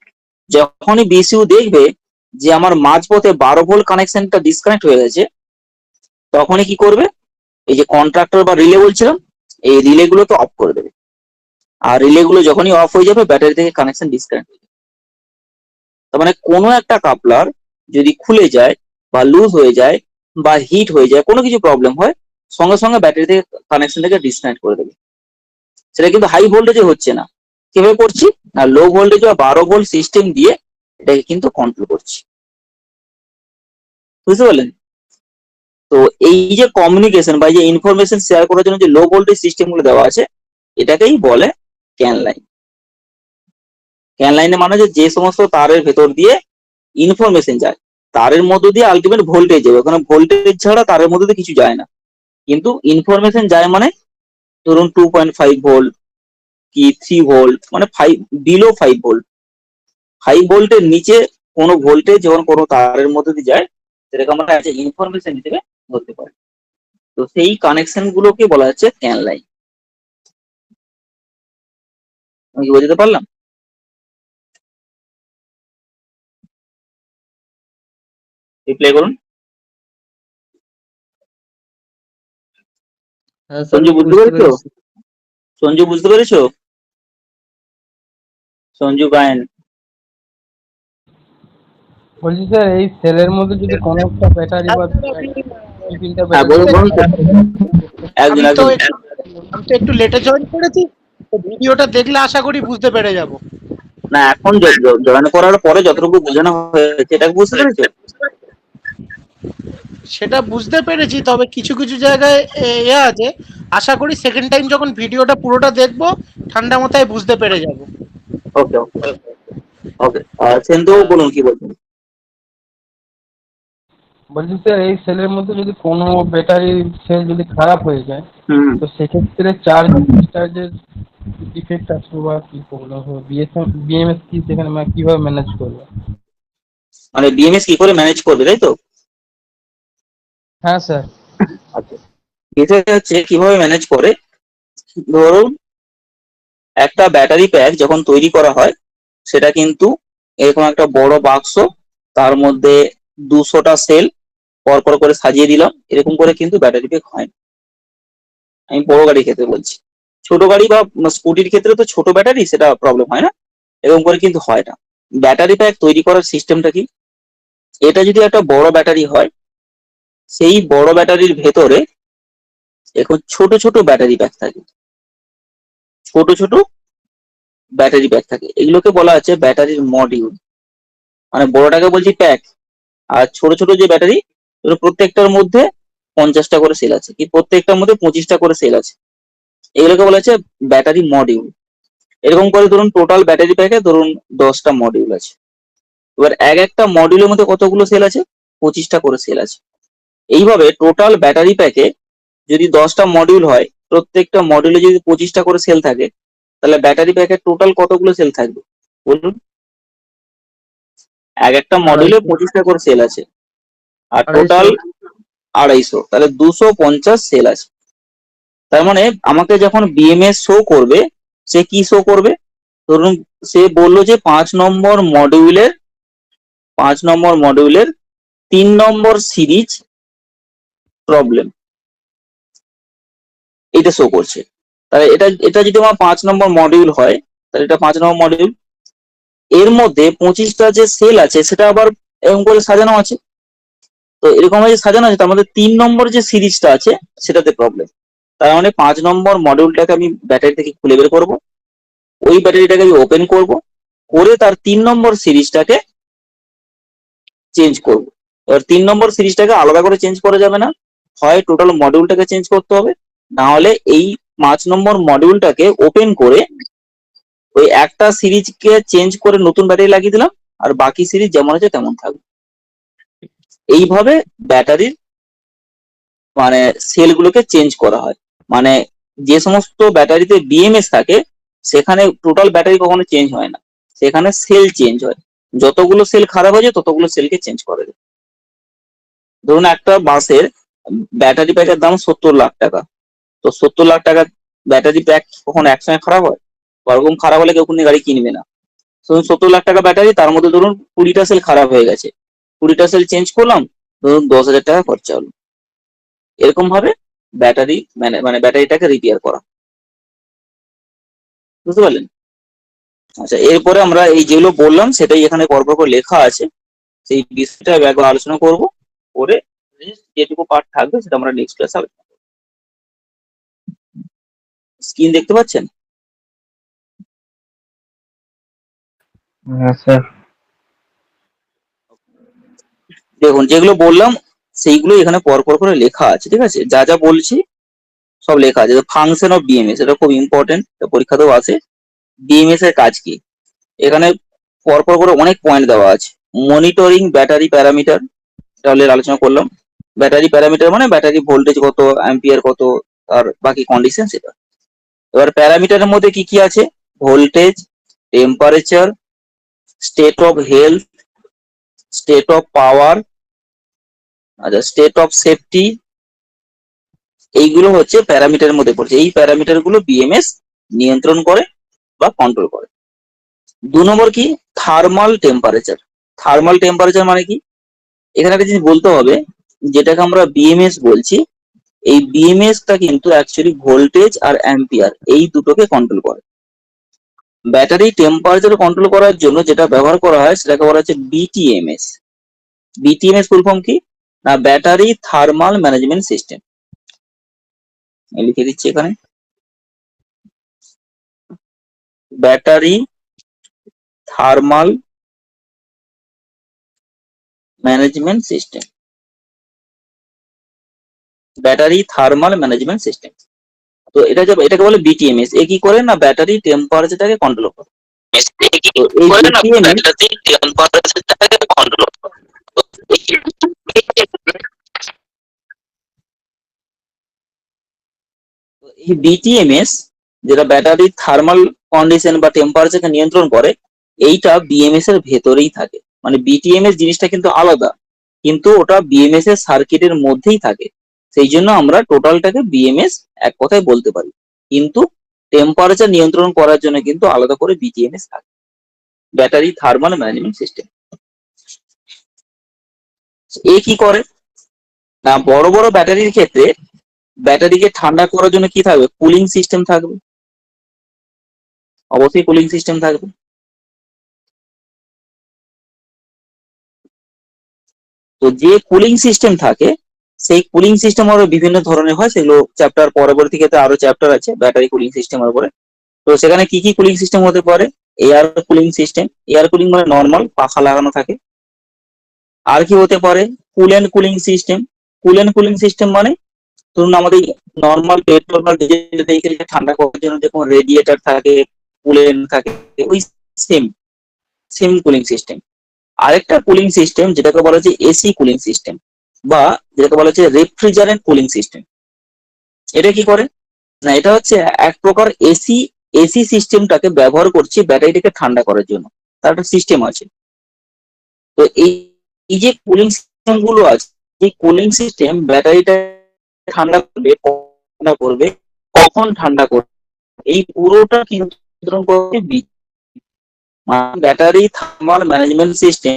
যখনই বিসিইউ দেখবে যে আমার মাঝপথে 12 ভোল্ট কানেকশনটা ডিসকানেক্ট হয়ে গেছে, তখনই কি করবে? এই যে কন্ট্রাক্টর বা রিলে বলছিলাম, এই রিলে গুলোকে অফ করে দেবে। আর রিলে গুলো যখনই অফ হয়ে যাবে, ব্যাটারি থেকে কানেকশন ডিসকানেক্ট হয়ে যাবে। তার মানে কোনো একটা কাপলার যদি খুলে যায় বা লুজ হয়ে যায় বা হিট হয়ে যায়, কোনো কিছু প্রবলেম হয়, সঙ্গে সঙ্গে ব্যাটারি থেকে কানেকশন থেকে ডিসকানেক্ট করে দেবে। সেটা কিন্তু হাই ভোল্টেজে হচ্ছে না। কিভাবে করছি না, লো ভোল্টেজ বা 12 ভোল্ট সিস্টেম দিয়ে এটাকে কিন্তু কন্ট্রোল করছি। বুঝতে পারলেন? তো এই যে কমিউনিকেশন বা এই যে ইনফরমেশন শেয়ার করার জন্য যে লো ভোল্টেজ সিস্টেম গুলো দেওয়া আছে, এটাকেই বলে ক্যান লাইন। ক্যান লাইনে মানে যে সমস্ত তারের ভেতর দিয়ে ইনফরমেশন যায়, তারের মধ্য দিয়ে আলটিমেট ভোল্টেজ যাবে। ওখানে ভোল্টেজ ছাড়া তারের মধ্যে দিয়ে কিছু যায় না, কিন্তু ইনফরমেশন যায়। মানে ধরুন 2.5 ভোল্ট কি 3 ভোল্ট, মানে বিলো 5 ভোল্ট। 5 ভোল্টের নিচে কোনো ভোল্টেজ যখন কোনো তারের মধ্যে দিয়ে যায়, সেটাকে আমরা ইনফরমেশন হিসেবে ধরতে পারি। তো সেই কানেকশন গুলোকে বলা হচ্ছে ক্যান লাইন। আমি কি বোঝাতে পারলাম? রিপ্লাই করুন। হ্যাঁ স্যার, সঞ্জু আমি বুঝতে বুঝতে পেরেছো? পেরেছি। সঞ্জু বুঝতে পেরেছো? সঞ্জু গায়েন। বলছি স্যার এই সেলের মধ্যে যদি কোনো একটা ব্যাটারি বা দুই তিনটা হ্যাঁ, ব্যাটারি বলুন স্যার। একজন আমি তো একজন একটু লেটে জয়েন করেছি, তো ভিডিওটা দেখলে আশা করি বুঝতে পেরে যাব। না, এখন জয়েন করার পরে যতটুকু বোঝানো হয়েছে এটা বুঝতে পেরেছো? সেটা বুঝতে পেরেছি, তবে কিছু কিছু জায়গায় আছে। আশা করি সেকেন্ড টাইম যখন ভিডিওটা পুরোটা দেখবো ঠান্ডা মাথায় বুঝতে পেরে যাব। ওকে ওকে ওকে। আর সেন্তু বলুন কি বলছেন? বলছি স্যার এই সেলের মধ্যে যদি কোনো ব্যাটারি সেল যদি খারাপ হয়ে যায় হুম। তো সেক্ষেত্রে চার্জের ডিফেক্ট আসবে বা কি প্রবলেম হবে, বিএমএস কি সেখানে কিভাবে ম্যানেজ করবে? মানে বিএমএস কি করে ম্যানেজ করবে, তাই তো? হ্যাঁ স্যার। আচ্ছা, এটা হচ্ছে কিভাবে ম্যানেজ করে। ধরুন একটা ব্যাটারি প্যাক যখন তৈরি করা হয় সেটা কিন্তু এরকম একটা বড় বাক্স, তার মধ্যে 200টা সেল পরপর করে সাজিয়ে দিলাম, এরকম করে কিন্তু ব্যাটারি প্যাক হয় না। আমি বড় গাড়ির ক্ষেত্রে বলছি, ছোট গাড়ি বা স্কুটির ক্ষেত্রে তো ছোট ব্যাটারি, সেটা প্রবলেম হয় না, এরকম করে কিন্তু হয় না। ব্যাটারি প্যাক তৈরি করার সিস্টেমটা কি, এটা যদি একটা বড় ব্যাটারি হয় সেই বড় ব্যাটারির ভেতরে এখন ছোট ছোট ব্যাটারি প্যাক থাকে, ছোট ছোট ব্যাটারি প্যাক থাকে, এগুলোকে বলা হচ্ছে ব্যাটারির মডিউল। মানে বড়টাকে বলছি প্যাক, আর ছোট ছোট যে ব্যাটারি, প্রত্যেকটার মধ্যে 50টা করে সেল আছে, কি প্রত্যেকটার মধ্যে 25টা করে সেল আছে, এগুলোকে বলা হচ্ছে ব্যাটারি মডিউল। এরকম করে ধরুন টোটাল ব্যাটারি প্যাকে ধরুন 10টা মডিউল আছে। এবার এক একটা মডিউলের মধ্যে কতগুলো সেল আছে, 25টা করে সেল আছে। এইভাবে টোটাল ব্যাটারি প্যাকে যদি 10টা মডিউল হয়, প্রত্যেকটা মডিউলে যদি 25টা করে সেল থাকে, তাহলে ব্যাটারি প্যাকের টোটাল কতগুলো সেল থাকবে বলুন? এক একটা মডিউলে 25টা করে সেল আছে, আর টোটাল 250, তাহলে 250 সেল আছে। তার মানে আমাকে যখন বিএমএস শো করবে, সে কি শো করবে, ধরুন সে বললো যে 5 নম্বর মডিউলের 3 নম্বর সিরিজ প্রবলেম, এটা শো করছে। তাহলে এটা এটা যদি আমার 5 নম্বর মডিউল হয়, তাহলে এটা 5 নম্বর মডিউল, এর মধ্যে 25টা যে সেল আছে সেটা আবার এরকম করে সাজানো আছে। তো এরকম ভাবে সাজানো আছে, তার মধ্যে 3 নম্বর যে সিরিজটা আছে সেটাতে প্রবলেম। তার মানে 5 নম্বর মডিউলটাকে আমি ব্যাটারি থেকে খুলে বের করবো, ওই ব্যাটারিটাকে আমি ওপেন করব, করে তার 3 নম্বর সিরিজটাকে চেঞ্জ করব। এবার 3 নম্বর সিরিজটাকে আলাদা করে চেঞ্জ করা যাবে না, হয় টোটাল মডিউলটাকে চেঞ্জ করতে হবে, না হলে এই 5 নম্বর মডিউলটাকে ওপেন করে ওই একটা সিরিজকে চেঞ্জ করে নতুন ব্যাটারি লাগিয়ে দিলাম, আর বাকি সিরিজ যেমন আছে তেমন থাকবে। এইভাবে ব্যাটারির মানে সেলগুলোকে চেঞ্জ করা হয়। মানে যে সমস্ত ব্যাটারিতে বিএমএস থাকে সেখানে টোটাল ব্যাটারি কখনো চেঞ্জ হয় না, সেখানে সেল চেঞ্জ হয়। যতগুলো সেল খারাপ হয়ে যায় ততগুলো সেলকে চেঞ্জ করে দেয়। ধরুন একটা বাসের ব্যাটারি প্যাকের দাম 70 লাখ টাকা, তো 70 লাখ টাকা ব্যাটারি প্যাক কখনো একসঙ্গে খারাপ হয়? ওরকম খারাপ হলে কেউ কোনো গাড়ি কিনবে না। 70 লাখ টাকা ব্যাটারি, তার মধ্যে ধরুন 20টা সেল খারাপ হয়ে গেছে, 20টা সেল চেঞ্জ করলাম, ধরুন 10,000 টাকা খরচা হলো। এরকম ভাবে ব্যাটারি মানে ব্যাটারিটাকে রিপেয়ার করা, বুঝতে পারলেন? আচ্ছা, এরপরে আমরা এই যেগুলো বললাম সেটাই এখানে পরপর করে লেখা আছে, সেই বিষয়টা একবার আলোচনা করব, করে যেটুকু পার্ট থাকবে সেটা আমরা নেক্সট ক্লাসে আলোচনা করব। স্ক্রিন দেখতে পাচ্ছেন? হ্যাঁ স্যার। দেখুন যেগুলো বললাম সেইগুলো এখানে পরপর করে লেখা আছে, ঠিক আছে? যা যা বলছি সব লেখা আছে। ফাংশন অফ বিএমএস, এটা খুব ইম্পর্টেন্ট, পরীক্ষাতেও আছে। বিএমএস এর কাজ কি, এখানে পরপর করে অনেক পয়েন্ট দেওয়া আছে। মনিটরিং ব্যাটারি প্যারামিটার, এটা অলরেডি আলোচনা করলাম। ব্যাটারি প্যারামিটার মানে ব্যাটারি ভোল্টেজ কত, অ্যাম্পিয়ার কত, আর বাকি কন্ডিশন সেটা। এবার প্যারামিটারের মধ্যে কি কি আছে, voltage, temperature, state of health, state of power, আচ্ছা স্টেট অফ সেফটি, এইগুলো হচ্ছে প্যারামিটারের মধ্যে পড়ছে। এই প্যারামিটার গুলো বিএমএস নিয়ন্ত্রণ করে বা কন্ট্রোল করে। 2 নম্বর কি, থার্মাল টেম্পারেচার। থার্মাল টেম্পারেচার মানে কি, এখানে একটা জিনিস বলতে হবে, যেটাকে আমরা বিএমএস বলছি, এই বিএমএস টা কিন্তু অ্যাকচুয়ালি ভোল্টেজ আর অ্যাম্পিয়ার এই দুটোকে কন্ট্রোল করে। ব্যাটারি টেম্পারেচার কন্ট্রোল করার জন্য যেটা ব্যবহার করা হয় সেটাকে বলা হচ্ছে বিটিএমএস। বিটিএমএস ফুল ফর্ম কি? না ব্যাটারি থার্মাল ম্যানেজমেন্ট সিস্টেম। লিখে দিচ্ছি এখানে, battery thermal management system, battery thermal management system. তো এটাকে বলে বিটিএমএস। এ কি করে? না ব্যাটারি টেম্পারেচারটাকে কন্ট্রোল করে। তো এই বিটিএমএস যেটা ব্যাটারি থার্মাল কন্ডিশন বা টেম্পারেচারকে নিয়ন্ত্রণ করে, এইটা বিএমএস এর ভেতরেই থাকে। মানে বিটিএমএস জিনিসটা কিন্তু আলাদা, কিন্তু ওটা বিএমএস এর সার্কিটের মধ্যেই থাকে। সেই জন্য আমরা টোটালটাকে বিএমএস এক কথায় বলতে পারি, কিন্তু টেম্পারেচার নিয়ন্ত্রণ করার জন্য কিন্তু আলাদা করে বিটিএমএস থাকে, ব্যাটারি থার্মাল ম্যানেজমেন্ট সিস্টেম। এ কি করে? না বড় বড় ব্যাটারির ক্ষেত্রে ব্যাটারিকে ঠান্ডা করার জন্য কি থাকবে? কুলিং সিস্টেম থাকবে, অবশ্যই কুলিং সিস্টেম থাকবে। তো যে কুলিং সিস্টেম থাকে, সেই কুলিং সিস্টেম আরো বিভিন্ন ধরনের হয়, সেগুলো চ্যাপ্টার পরবর্তী ক্ষেত্রে আরো চ্যাপ্টার আছে ব্যাটারি কুলিং সিস্টেমের উপরে। তো সেখানে কি কি কুলিং সিস্টেম হতে পারে? Air cooling system, air cooling মানে নর্মাল পাখা লাগানো থাকে। আর কি হতে পারে? Cool and cooling system. Cool and cooling system মানে ধরুন আমাদের নর্মাল পেট্রোল বা ডিজেল ভেহিকেলকে ঠান্ডা করার জন্য দেখুন রেডিয়েটর থাকে, কুলেন্ট থাকে, ওই সেম সেম কুলিং সিস্টেম। আরেকটা কুলিং সিস্টেম যেটাকে বলা হচ্ছে এসি কুলিং সিস্টেম, বা যেটাকে বলা হচ্ছে রেফ্রিজারেন্ট কুলিং সিস্টেম। এটা কি করে? না এটা হচ্ছে এক প্রকার এসি এসি সিস্টেমটাকে ব্যবহার করছি ব্যাটারিটাকে ঠান্ডা করার জন্য, তার একটা সিস্টেম আছে। তো এই যে কুলিং সিস্টেম গুলো আছে, এই কুলিং সিস্টেম ব্যাটারিটা ঠান্ডা করবে, কখন ঠান্ডা করবে, এই পুরোটা কিন্তু নিয়ন্ত্রণ করবে ব্যাটারি থার্মাল ম্যানেজমেন্ট সিস্টেম।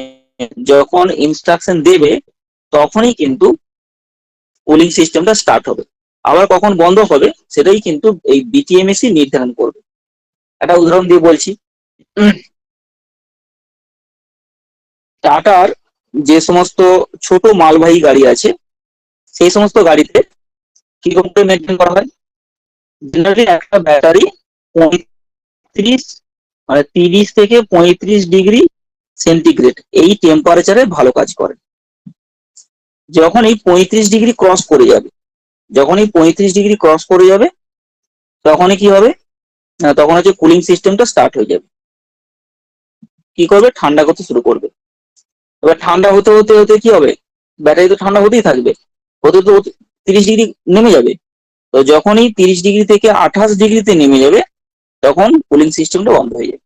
যখন ইনস্ট্রাকশন দেবে তখনই কিন্তু কুলিং সিস্টেমটা স্টার্ট হবে, আবার কখন বন্ধ হবে সেটাই কিন্তু এই বিটিএমএস নির্ধারণ করবে। একটা উদাহরণ দিয়ে বলছি, টাটার যে সমস্ত ছোট মালবাহী গাড়ি আছে, সেই সমস্ত গাড়িতে কিরকম করে মেনটেন করা হয়? জেনারেলি একটা ব্যাটারি 35 মানে 30 থেকে 35 ডিগ্রি সেন্টিগ্রেড এই টেম্পারেচারে ভালো কাজ করে। যখন এই 35 ডিগ্রি ক্রস করে যাবে, যখন এই 35 ডিগ্রি ক্রস করে যাবে, তখনই কি হবে? তখন হচ্ছে কুলিং সিস্টেমটা স্টার্ট হয়ে যাবে। কি করবে? ঠান্ডা করতে শুরু করবে। এবার ঠান্ডা হতে হতে হতে কি হবে? ব্যাটারি তো ঠান্ডা হতেই থাকবে, হতে তো 30 ডিগ্রি নেমে যাবে। তো যখনই 30 ডিগ্রি থেকে 28 ডিগ্রিতে নেমে যাবে, তখন কুলিং সিস্টেমটা বন্ধ হয়ে যাবে।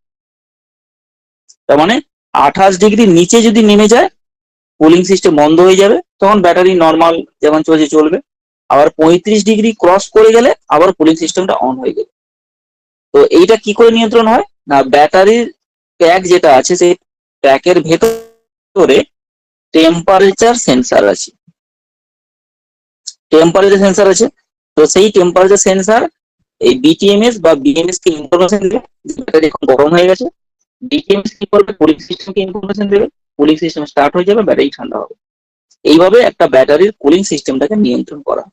তার মানে 28 ডিগ্রির নিচে যদি নেমে যায়, কুলিং সিস্টেম বন্ধ হয়ে যাবে, তখন ব্যাটারি নর্মাল যেমন চলছে চলবে। আবার 35 ডিগ্রি ক্রস করে গেলে আবার কুলিং সিস্টেমটা অন হয়ে যাবে। তো এইটা কি করে নিয়ন্ত্রণ হয়? না ব্যাটারির প্যাক যেটা আছে, সেই প্যাকের ভেতরে টেম্পারেচার সেন্সার আছে, টেম্পারেচার সেন্সার আছে। তো সেই টেম্পারেচার সেন্সার এই বিটিএমএস বা বিএমএস কে ইনফরমেশন দেবে ব্যাটারি এখন গরম হয়ে গেছে। বিটিএমএস কি করবে? কুলিং সিস্টেমকে ইনফরমেশন দেবে, কুলিং সিস্টেম স্টার্ট হয়ে যাবে, ব্যাটারি ঠান্ডা হবে। এইভাবে একটা ব্যাটারির কুলিং সিস্টেমটাকে নিয়ন্ত্রণ করা।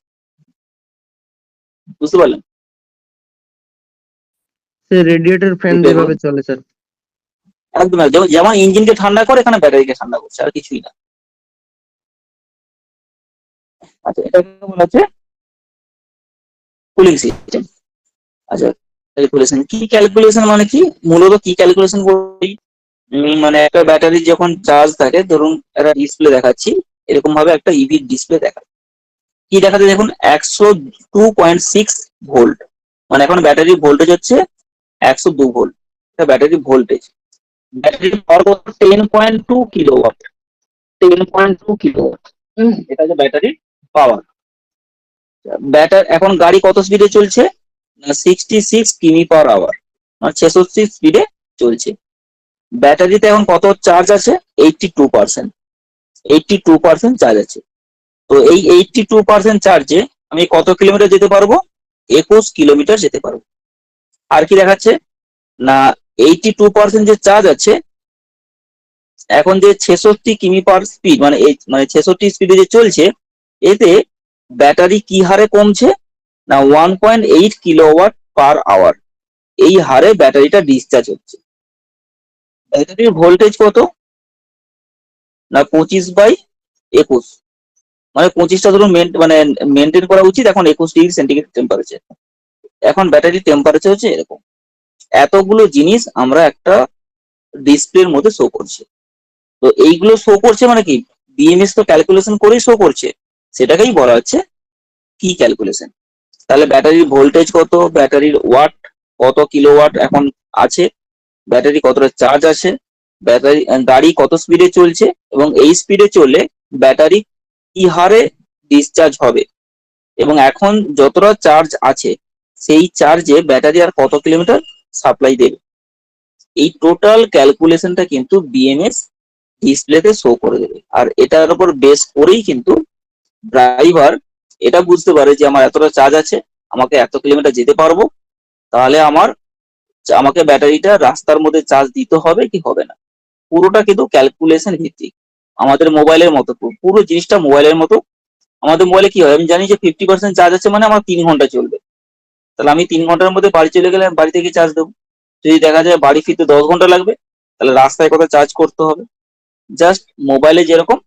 বুঝতে পারলেন? রেডিয়েটর ফ্যান যেভাবে চলে স্যার। একদম একদম, যেমন ইঞ্জিনকে ঠান্ডা করে এখানে ব্যাটারিকে ঠান্ডা করছে, আর কিছুই না। আচ্ছা, এটা বলা হচ্ছে কুলিং সিস্টেম। আচ্ছা, ক্যালকুলেশন কি? ক্যালকুলেশন মানে কি? মূলত কি ক্যালকুলেশন বলি, মানে একটা ব্যাটারি যখন চার্জ থাকে, ধরুন একটা ডিসপ্লে দেখাচ্ছি, এরকম ভাবে একটা ইভি ডিসপ্লে দেখায়, কি দেখাচ্ছে দেখুন 102.6 ভোল্ট, মানে এখন ব্যাটারির ভোল্টেজ হচ্ছে 102 ভোল্ট, এটা ব্যাটারি ভোল্টেজ। ব্যাটারি পাওয়ার কত? 10.2 কিলোওয়াট, 10.2 কিলোওয়াট। এটা হচ্ছে ব্যাটারি পাওয়ার। এখন গাড়ি কত স্পিডে চলছে? 66 কিমি/আওয়ার, মানে 66 স্পিডে চলছে। ব্যাটারিতে এখন কত চার্জ আছে? 82%, 82% চার্জ আছে। তো এই 82% চার্জে আমি কত কিলোমিটার যেতে পারবো? 21 কিলোমিটার যেতে পারবো। আর কি দেখাচ্ছে? না 82% যে চার্জ আছে, এখন যে 66 কিমি পার স্পিড মানে 66 স্পিডে যে চলছে, এতে ব্যাটারি কি হারে কমছে না 1.8 কিলোওয়াট পার আওয়ার, এই হারে ব্যাটারিটা ডিসচার্জ হচ্ছে। ব্যাটারির ভোল্টেজ কত না 25/21, মানে 25টা ধরুন মেনটেন করা উচিত, এখন 21 ডিগ্রি সেন্টিগ্রেড টেম্পারেচার। এখন ব্যাটারির টেম্পারেচার হচ্ছে এরকম। এতগুলো জিনিস আমরা একটা ডিসপ্লের মধ্যে শো করছে। তো এইগুলো শো করছে মানে কি, বিএমএস তো ক্যালকুলেশন করেই শো করছে, সেটাকেই বলা হচ্ছে কি ক্যালকুলেশন। তাহলে ব্যাটারির ভোল্টেজ কত, ব্যাটারির ওয়াট কত কিলোওয়াট এখন আছে, ব্যাটারি কতটা চার্জ আছে, ব্যাটারি গাড়ি কত স্পিডে চলছে, এবং এই স্পিডে চললে ব্যাটারি কি হারে ডিসচার্জ হবে, এবং এখন যতটা চার্জ আছে সেই চার্জে ব্যাটারি আর কত কিলোমিটার সাপ্লাই দেবে, এই টোটাল ক্যালকুলেশনটা কিন্তু বিএমএস ডিসপ্লেতে শো করে দেবে। আর এটার উপর বেস করেই কিন্তু ড্রাইভার এটা বুঝতে পারে যে আমার এতটা চার্জ আছে, আমাকে এত কিলোমিটার যেতে পারবো, তাহলে আমাকে ব্যাটারিটা রাস্তার মধ্যে চার্জ দিতে হবে কি হবে না। পুরোটা কিন্তু ক্যালকুলেশন ভিত্তিক, আমাদের মোবাইলের মতো, পুরো জিনিসটা মোবাইলের মতো। আমাদের মোবাইলে কি হয়, আমি জানি যে 50% চার্জ আছে মানে আমার 3 ঘন্টা চলবে, তাহলে আমি 3 ঘন্টার মধ্যে বাড়ি চলে গেলে বাড়ি থেকে চার্জ দেবো। যদি দেখা যায় বাড়ি ফিরতে 10 ঘন্টা লাগবে, তাহলে রাস্তায় কোথাও চার্জ করতে হবে। জাস্ট মোবাইলে যেরকম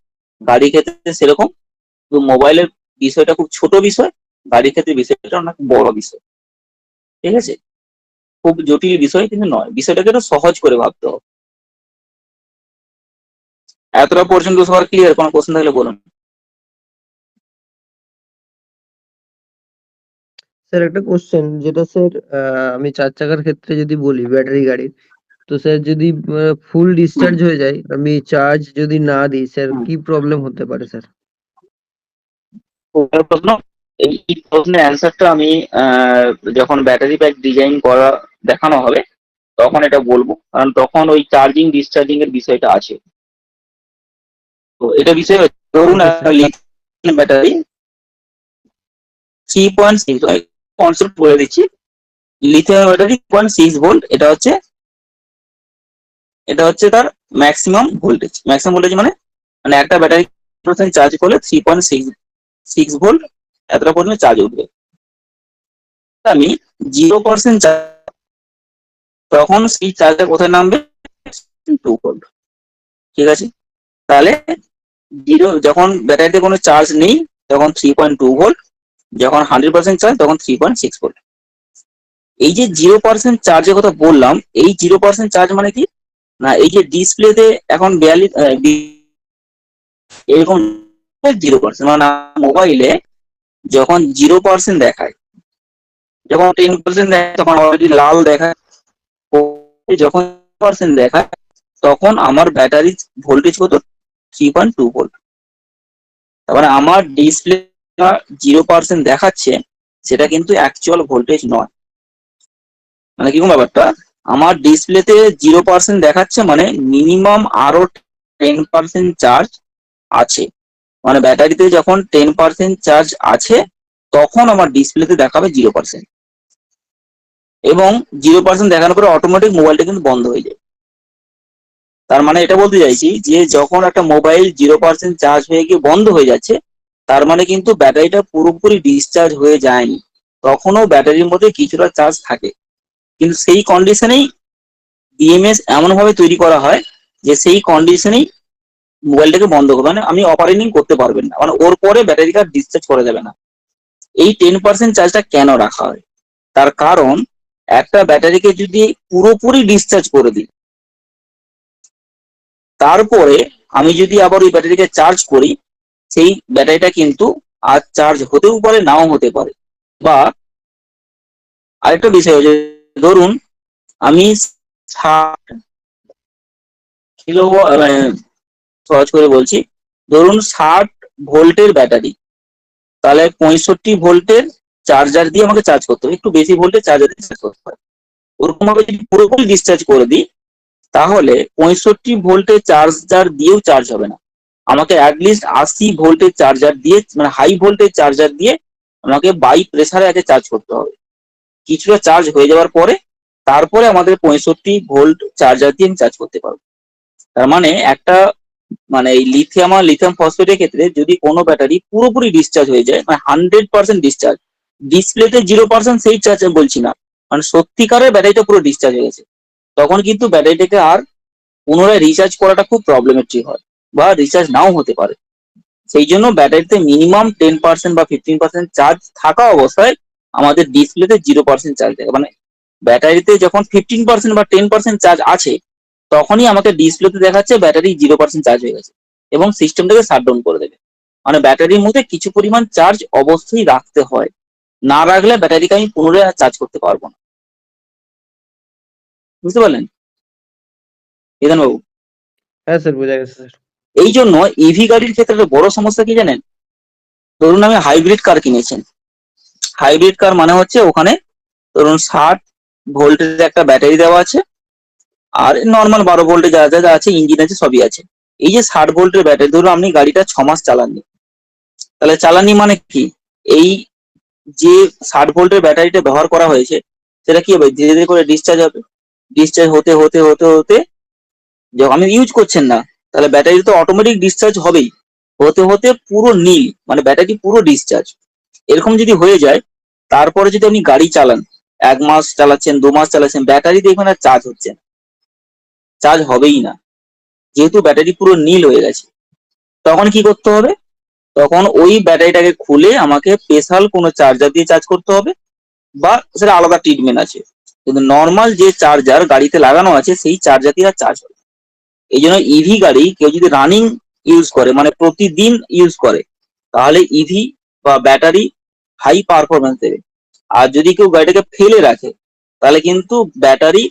গাড়ি ক্ষেত্রে সেরকম, কিন্তু মোবাইলের বিষয়টা খুব ছোট বিষয়, গাড়ি ক্ষেত্রে বিষয়টা অনেক বড় বিষয়। ঠিক আছে, খুব জটিল বিষয় কিন্তু নয়, বিষয়টাকে একটু সহজ করে ভাবতে হবে। এতটা পর্যন্ত সবার ক্লিয়ার? কোনো কোশ্চেন থাকলে বলুন। স্যার একটা কোশ্চেন, যেটা স্যার আমি 4 চাকার ক্ষেত্রে যদি বলি ব্যাটারি গাড়ির, তো স্যার যদি ফুল ডিসচার্জ হয়ে যায়, আমি চার্জ যদি না দিই স্যার, কি প্রবলেম হতে পারে স্যার? প্রশ্ন, এই প্রশ্নের অ্যান্সারটা আমি যখন ব্যাটারি প্যাক ডিজাইন করা দেখানো হবে তখন এটা বলবো, কারণ তখন ওই চার্জিং ডিসচার্জিং এর বিষয়টা আছে। তো এটা বিষয় ধরুন okay sir. Lithium battery 3.6, concept বলে দিচ্ছি। লিথিয়াম ব্যাটারি 3.6 ভোল্ট, এটা হচ্ছে তার ম্যাক্সিমাম ভোল্টেজ। ম্যাক্সিমাম ভোল্টেজ মানে মানে একটা ব্যাটারি চার্জ করলে 3.6 ভোল্ট এতটা পর্যন্ত চার্জ উঠবে। আমি 0% তখন সেই চার্জটা কোথায় নামবে, 2 ভোল্ট। ঠিক আছে, তাহলে যখন ব্যাটারিতে কোনো চার্জ নেই তখন 3.2 ভোল্ট, যখন 100% চার্জ তখন 3.6 ভোল্ট। এই যে 0% চার্জের কথা বললাম, এই 0% চার্জ মানে কি না, এই যে ডিসপ্লেতে এখন 42 এরকম 0%, মানে মোবাইলে যখন 0% দেখায়, যখন 10% দেখায় তখন অলরেডি লাল দেখায়, যখন 0% দেখায় তখন আমার ব্যাটারি ভোল্টেজ কত, 3.2 ভোল্ট। তারপরে আমার ডিসপ্লে 0% দেখাচ্ছে, সেটা কিন্তু অ্যাকচুয়াল ভোল্টেজ নয়। মানে কিরকম ব্যাপারটা, আমার ডিসপ্লেতে 0% দেখাচ্ছে মানে মিনিমাম আরো 10% চার্জ আছে, মানে ব্যাটারিতে যখন 10% চার্জ আছে তখন আমার ডিসপ্লেতে দেখাবে 0%, এবং 0% দেখানোর পরে অটোমেটিক মোবাইলটা কিন্তু বন্ধ হয়ে যায়। তার মানে এটা বলতে চাইছি যে যখন একটা মোবাইল 0% চার্জ হয়ে গিয়ে বন্ধ হয়ে যাচ্ছে, তার মানে কিন্তু ব্যাটারিটা পুরোপুরি ডিসচার্জ হয়ে যায়নি, তখনও ব্যাটারির মধ্যে কিছুটা চার্জ থাকে। কিন্তু সেই কন্ডিশনেই বিএমএস এমন ভাবে তৈরি করা হয় যে সেই কন্ডিশনেই মোবাইলটাকে বন্ধ করবে, মানে আমি অপারেটিং করতে পারবেন না, মানে ওর পরে ব্যাটারি কার্ড ডিসচার্জ করা যাবে না। এই 10% চার্জটা কেন রাখা হয়, তার কারণ একটা ব্যাটারিকে যদি পুরোপুরি ডিসচার্জ করে দিই, তারপরে আমি যদি আবার ওই ব্যাটারিকে চার্জ করি, সেই ব্যাটারিটা কিন্তু আর চার্জ হতেও পারে নাও হতে পারে। বা আরেকটা বিষয় হচ্ছে, ধরুন আমি 60 কিলো, সহজ করে বলছি, ধরুন 60 ভোল্টের ব্যাটারি, তাহলে 65 ভোল্টের চার্জার দিয়ে আমাকে চার্জ করতে হবে, একটু বেশি ভোল্টের চার্জার দিয়ে চার্জ করতে হয়। ওরকম ভাবে যদি পুরোপুরি ডিসচার্জ করে দিই, তাহলে 65 ভোল্টের চার্জার দিয়েও চার্জ হবে না, আমাকে অ্যাটলিস্ট 80 ভোল্টের চার্জার দিয়ে, মানে হাই ভোল্টেজ চার্জার দিয়ে আমাকে বাই প্রেসারে আগে চার্জ করতে হবে। কিছুটা চার্জ হয়ে যাওয়ার পরে তারপরে আমাদের 65 ভোল্ট চার্জার দিয়ে আমি চার্জ করতে পারবো। তার মানে একটা মানে এই লিথিয়াম আর লিথিয়াম ফসফেটের ক্ষেত্রে যদি কোনো ব্যাটারি পুরোপুরি ডিসচার্জ হয়ে যায়, মানে 100% ডিসচার্জ, ডিসপ্লেতে 0% সেই চার্জ বলছি না, মানে সত্যিকারের ব্যাটারিটা পুরো ডিসচার্জ হয়ে গেছে, তখন কিন্তু ব্যাটারিটাকে আর পুনরায় রিচার্জ করাটা খুব প্রবলেমেটিক হয় বা রিচার্জ নাও হতে পারে। সেই জন্য ব্যাটারিতে মিনিমাম 10% বা 15% চার্জ থাকা অবস্থায় আমাদের ডিসপ্লেতে 0% চার্জ থাকে, মানে ব্যাটারিতে যখন 15% বা 10% চার্জ আছে তখনই আমাকে ডিসপ্লেতে দেখাচ্ছে ব্যাটারি 0% চার্জ হয়ে গেছে এবং সিস্টেমটাকে শাটডাউন করে দেবে। মানে ব্যাটারির মধ্যে কিছু পরিমাণ চার্জ অবশ্যই রাখতে হয়, না রাখলে ব্যাটারিকে আমি পুনরায় আর চার্জ করতে পারবো না। বুঝতে পারলেন বিধান বাবু? হ্যাঁ স্যার, বোঝা গেছে স্যার। এই জন্য ইভি গাড়ির ক্ষেত্রে একটা বড় সমস্যা কি জানেন? ধরুন আমি হাইব্রিড কার কিনেছেন, হাইব্রিড কার মানে হচ্ছে ওখানে ধরুন 60 ভোল্টের একটা ব্যাটারি দেওয়া আছে আর নর্মাল 12 ভোল্টে যা যা যা আছে, ইঞ্জিন আছে, সবই আছে। এই যে 60 ভোল্টের ব্যাটারি, ধরুন আপনি গাড়িটা 6 মাস চালাননি, তাহলে চালাননি মানে কি, এই যে 60 ভোল্টের ব্যাটারিটা ব্যবহার করা হয়েছে সেটা কি হবে, ধীরে ধীরে করে ডিসচার্জ হবে। ডিসচার্জ হতে হতে হতে হতে যখন আপনি ইউজ করছেন না, তাহলে ব্যাটারি তো অটোমেটিক ডিসচার্জ হবেই, হতে হতে পুরো নীল, মানে ব্যাটারি পুরো ডিসচার্জ। এরকম যদি হয়ে যায়, তারপরে যদি আপনি গাড়ি চালান, 1 মাস চালাচ্ছেন, 2 মাস চালাচ্ছেন, ব্যাটারি দেখবেন আর চার্জ হচ্ছে না, চার্জ হবেই না, যেহেতু ব্যাটারি পুরো নীল হয়ে গেছে। তখন কি করতে হবে, তখন ওই ব্যাটারিটাকে খুলে আমাকে স্পেশাল কোনো চার্জার দিয়ে চার্জ করতে হবে, বা সেটা আলাদা ট্রিটমেন্ট আছে, কিন্তু নর্মাল যে চার্জার গাড়িতে লাগানো আছে সেই চার্জার দিয়ে আর চার্জ হবে। এই জন্য ইভি গাড়ি কেউ যদি রানিং ইউজ করে, মানে প্রতিদিন ইউজ করে, তাহলে ইভি বা ব্যাটারি হাই পারফরমেন্স দেবে। আর যদি কেউ গাড়িটাকে ফেলে রাখে, তাহলে কিন্তু ব্যাটারি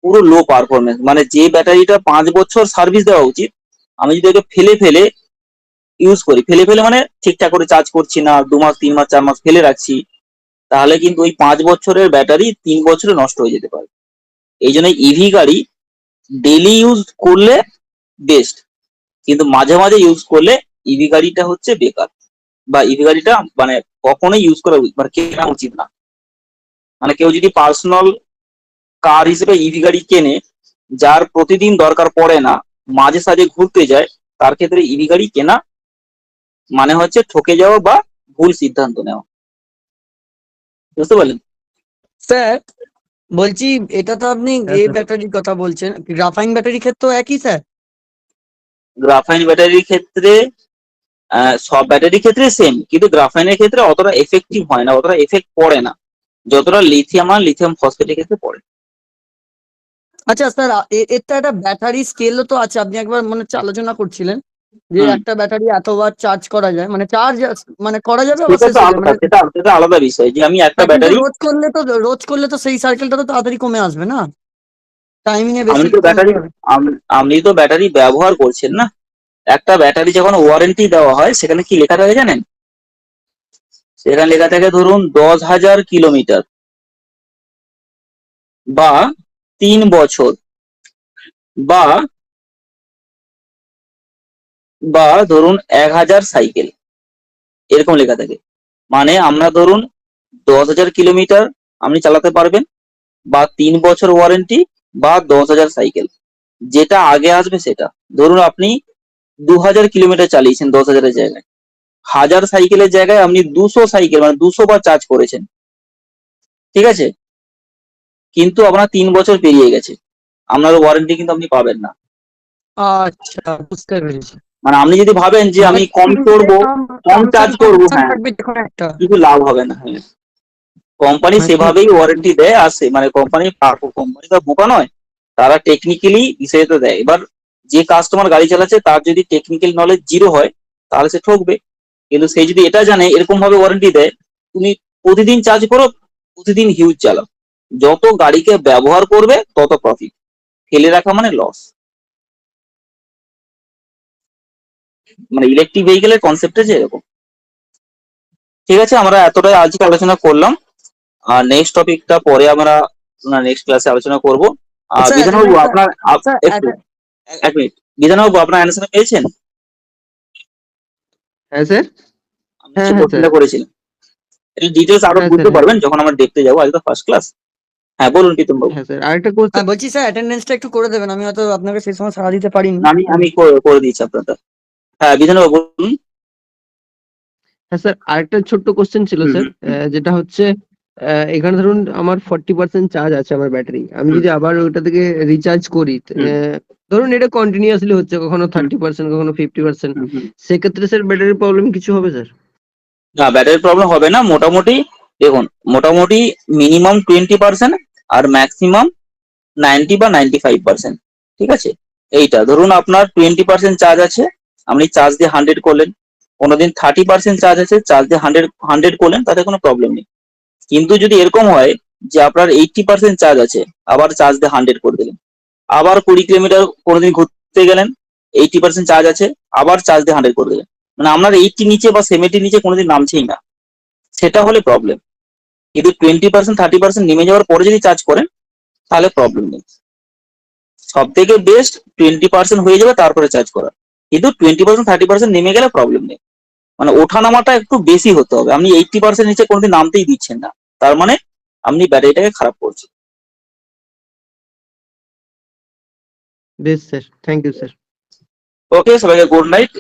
পুরো লো পারফরমেন্স, মানে যে ব্যাটারিটা 5 বছর সার্ভিস দেওয়া উচিত, আমি যদি ওকে ফেলে ফেলে ইউজ করি, ফেলে ফেলে মানে ঠিকঠাক করে চার্জ করছি না, 2 মাস 3 মাস 4 মাস ফেলে রাখছি, তাহলে কিন্তু ওই 5 বছরের ব্যাটারি 3 বছরে নষ্ট হয়ে যেতে পারে। এই জন্য ইভি গাড়ি ডেলি ইউজ করলে বেস্ট, কিন্তু মাঝে মাঝে ইউজ করলে ইভি গাড়িটা হচ্ছে বেকার, বা ইভি গাড়িটা মানে কখনোই ইউজ করা মানে কেনা উচিত না। মানে কেউ যদি পার্সোনাল কার হিসেবে ইভি গাড়ি কেনে, যার প্রতিদিন দরকার পড়ে না, মাঝে সাঝে ঘুরতে যায়, তার ক্ষেত্রে ইভি গাড়ি কেনা মানে হচ্ছে ঠকে যাওয়া বা ভুল সিদ্ধান্ত নেওয়া। বুঝতে পারলেন? স্যার বলছি, এটা তো আপনি হ্যাঁ এই স্যার। ব্যাটারির কথা বলছেন, গ্রাফাইন ব্যাটারির ক্ষেত্রেও একই স্যার? গ্রাফাইন ব্যাটারির ক্ষেত্রে সব ব্যাটারির ক্ষেত্রে সেম, কিন্তু গ্রাফাইনের ক্ষেত্রে অতটা এফেক্টিভ হয় না, অতটা এফেক্ট পড়ে না যতটা লিথিয়াম আর লিথিয়াম ফসফেটের ক্ষেত্রে পড়ে। আচ্ছা স্যার, এর তো একটা ব্যাটারি স্কেলও তো আছে, আপনি একবার মনে হচ্ছে আলোচনা করছিলেন যে হুম, একটা ব্যাটারি এতবার চার্জ করা যায়, মানে চার্জ মানে করা যাবে আবার সেটা শেষ তো হয়ে যাবে, আলাদা, মানে সেটা সেটা আলাদা বিষয় যে আমি একটা হ্যাঁ, কিন্তু ব্যাটারি, রোজ করলে তো সেই সার্কেলটা তো তাড়াতাড়ি কমে আসবে না, টাইমিং এ বেশি আপনি তো কমতে ব্যাটারি হবে। আপনি তো ব্যাটারি ব্যবহার করছেন না। একটা ব্যাটারি যখন ওয়ারেন্টি দেওয়া হয় সেখানে কি লেখা থাকে জানেন? সেখানে লেখা থাকে ধরুন 10,000 কিলোমিটার বা 3 বছর বা বা ধরুন 1,000 সাইকেল, এরকম লেখা থাকে। মানে আমরা ধরুন 10,000 কিলোমিটার আপনি চালাতে পারবেন, বা 3 বছর ওয়ারেন্টি, বা 10,000 সাইকেল, যেটা আগে আসবে সেটা। ধরুন আপনি 2,000 কিলোমিটার চালিয়েছেন 10,000-এর জায়গায়, 1,000 সাইকেলের জায়গায় আপনি 200 সাইকেল মানে 200 বার চার্জ করেছেন, ঠিক আছে, কিন্তু আপনার 3 বছর পেরিয়ে গেছে, আপনার ওয়ারেন্টি কিন্তু আপনি পাবেন না। আচ্ছা, বুঝতে পেরেছি। মানে আপনি যদি ভাবেন যে মানে আমি কম তিনটে করবো, কম টার্মস চার্জ এন্ড করবো, কন্ডিশন হ্যাঁ, থাকবে যে কোনো একটা, কিছু লাভ হবে না। হ্যাঁ, কোম্পানি মানে সেভাবেই ওয়ারেন্টি দেয়, আর সে মানে কোম্পানি তো বোকা নয়, তারা টেকনিক্যালি বিষয়টা দেয়। এবার যে কাস্টমার গাড়ি চালাচ্ছে তার যদি টেকনিক্যাল নলেজ জিরো হয় তাহলে সে ঠকবে, কিন্তু সে যদি এটা জানে এরকম ভাবে ওয়ারেন্টি দেয়, তুমি প্রতিদিন চার্জ করো, প্রতিদিন হিউজ চালাও, যত গাড়িকে ব্যবহার করবে তত প্রফিট, ফেলে রাখা মানে লস। মানে ইলেকট্রিক ভেহিকেলের কনসেপ্টটা যে এরকম। ঠিক আছে, আমরা এতটাই আজকে আলোচনা করলাম, আর নেক্সট টপিকটা পরে আমরা নেক্সট ক্লাসে আলোচনা করব। আর স্যার বিধানবাবু একটা আপনার স্যার একটু এক মিনিট, বিধানবাবু আপনার অ্যান্সার পেয়েছেন? হ্যাঁ স্যার। আমি হ্যাঁ যে হ্যাঁ স্যার। কোশ্চেনটা করেছিলাম, এর ডিটেলস আরো হ্যাঁ স্যার। বুঝতে হ্যাঁ পারবেন যখন আমরা দেখতে যাবো, আজ তো ফার্স্ট ক্লাস। হ্যাঁ বলুন প্রীতম বাবু। হ্যাঁ স্যার, আরেকটা কোশ্চেন। হ্যাঁ বলছি স্যার অ্যাটেন্ডেন্সটা একটু করে দেবেন, আমি হয়তো আপনাকে সেই সময় সাড়া দিতে পারিনি। আমি করে দিচ্ছি আপনারটা। হ্যাঁ বিধান বাবু বলুন। হ্যাঁ স্যার, আরেকটা ছোট্ট কোশ্চেন ছিল স্যার, যেটা হচ্ছে এখানে ধরুন আমার 40% চার্জ আছে আমার ব্যাটারি, আমি যদি আবার ওটা থেকে রিচার্জ করি, ধরুন এটা কন্টিনিউয়াসলি হচ্ছে, কখনো 30%, কখনো 50%, সেক্ষেত্রে স্যার ব্যাটারির প্রবলেম কিছু হবে স্যার? না ব্যাটারির প্রবলেম হবে না। মোটামুটি দেখুন, মোটামুটি মিনিমাম 20% আর ম্যাক্সিমাম 90 বা 95%, ঠিক আছে। এইটা ধরুন আপনার 20% চার্জ আছে, আপনি চার্জ দিয়ে 100 করলেন, কোনোদিন 30% চার্জ আছে, চার্জ দিয়ে 100 করলেন, তাতে কোনো প্রবলেম নেই। কিন্তু যদি এরকম হয় যে আপনার 80% চার্জ আছে, আবার চার্জ দিয়ে 100 করে দিলেন, আবার 20 কিলোমিটার কোনোদিন ঘুরতে গেলেন, 80% চার্জ আছে, আবার চার্জ দিয়ে 100 করে দিলেন, মানে আপনার 80 নিচে বা 70 নিচে কোনোদিন নামছেই না, সেটা হলে প্রবলেম। কিন্তু 20% 30% নেমে যাওয়ার পরে যদি চার্জ করেন তাহলে প্রবলেম নেই। সব থেকে বেস্ট 20% হয়ে যাবে তারপরে চার্জ করা, কিন্তু 20% 30% নেমে গেলে প্রবলেম নেই। মানে ওঠানামাটা একটু বেশি হতে হবে, আপনি 80% নিচে কোনোদিন নামতেই দিচ্ছেন না, তার মানে আপনি ব্যাটারিটাকে খারাপ করছেন। বেশ স্যার, থ্যাংক ইউ স্যার। ওকে, সবাইকে গুড নাইট।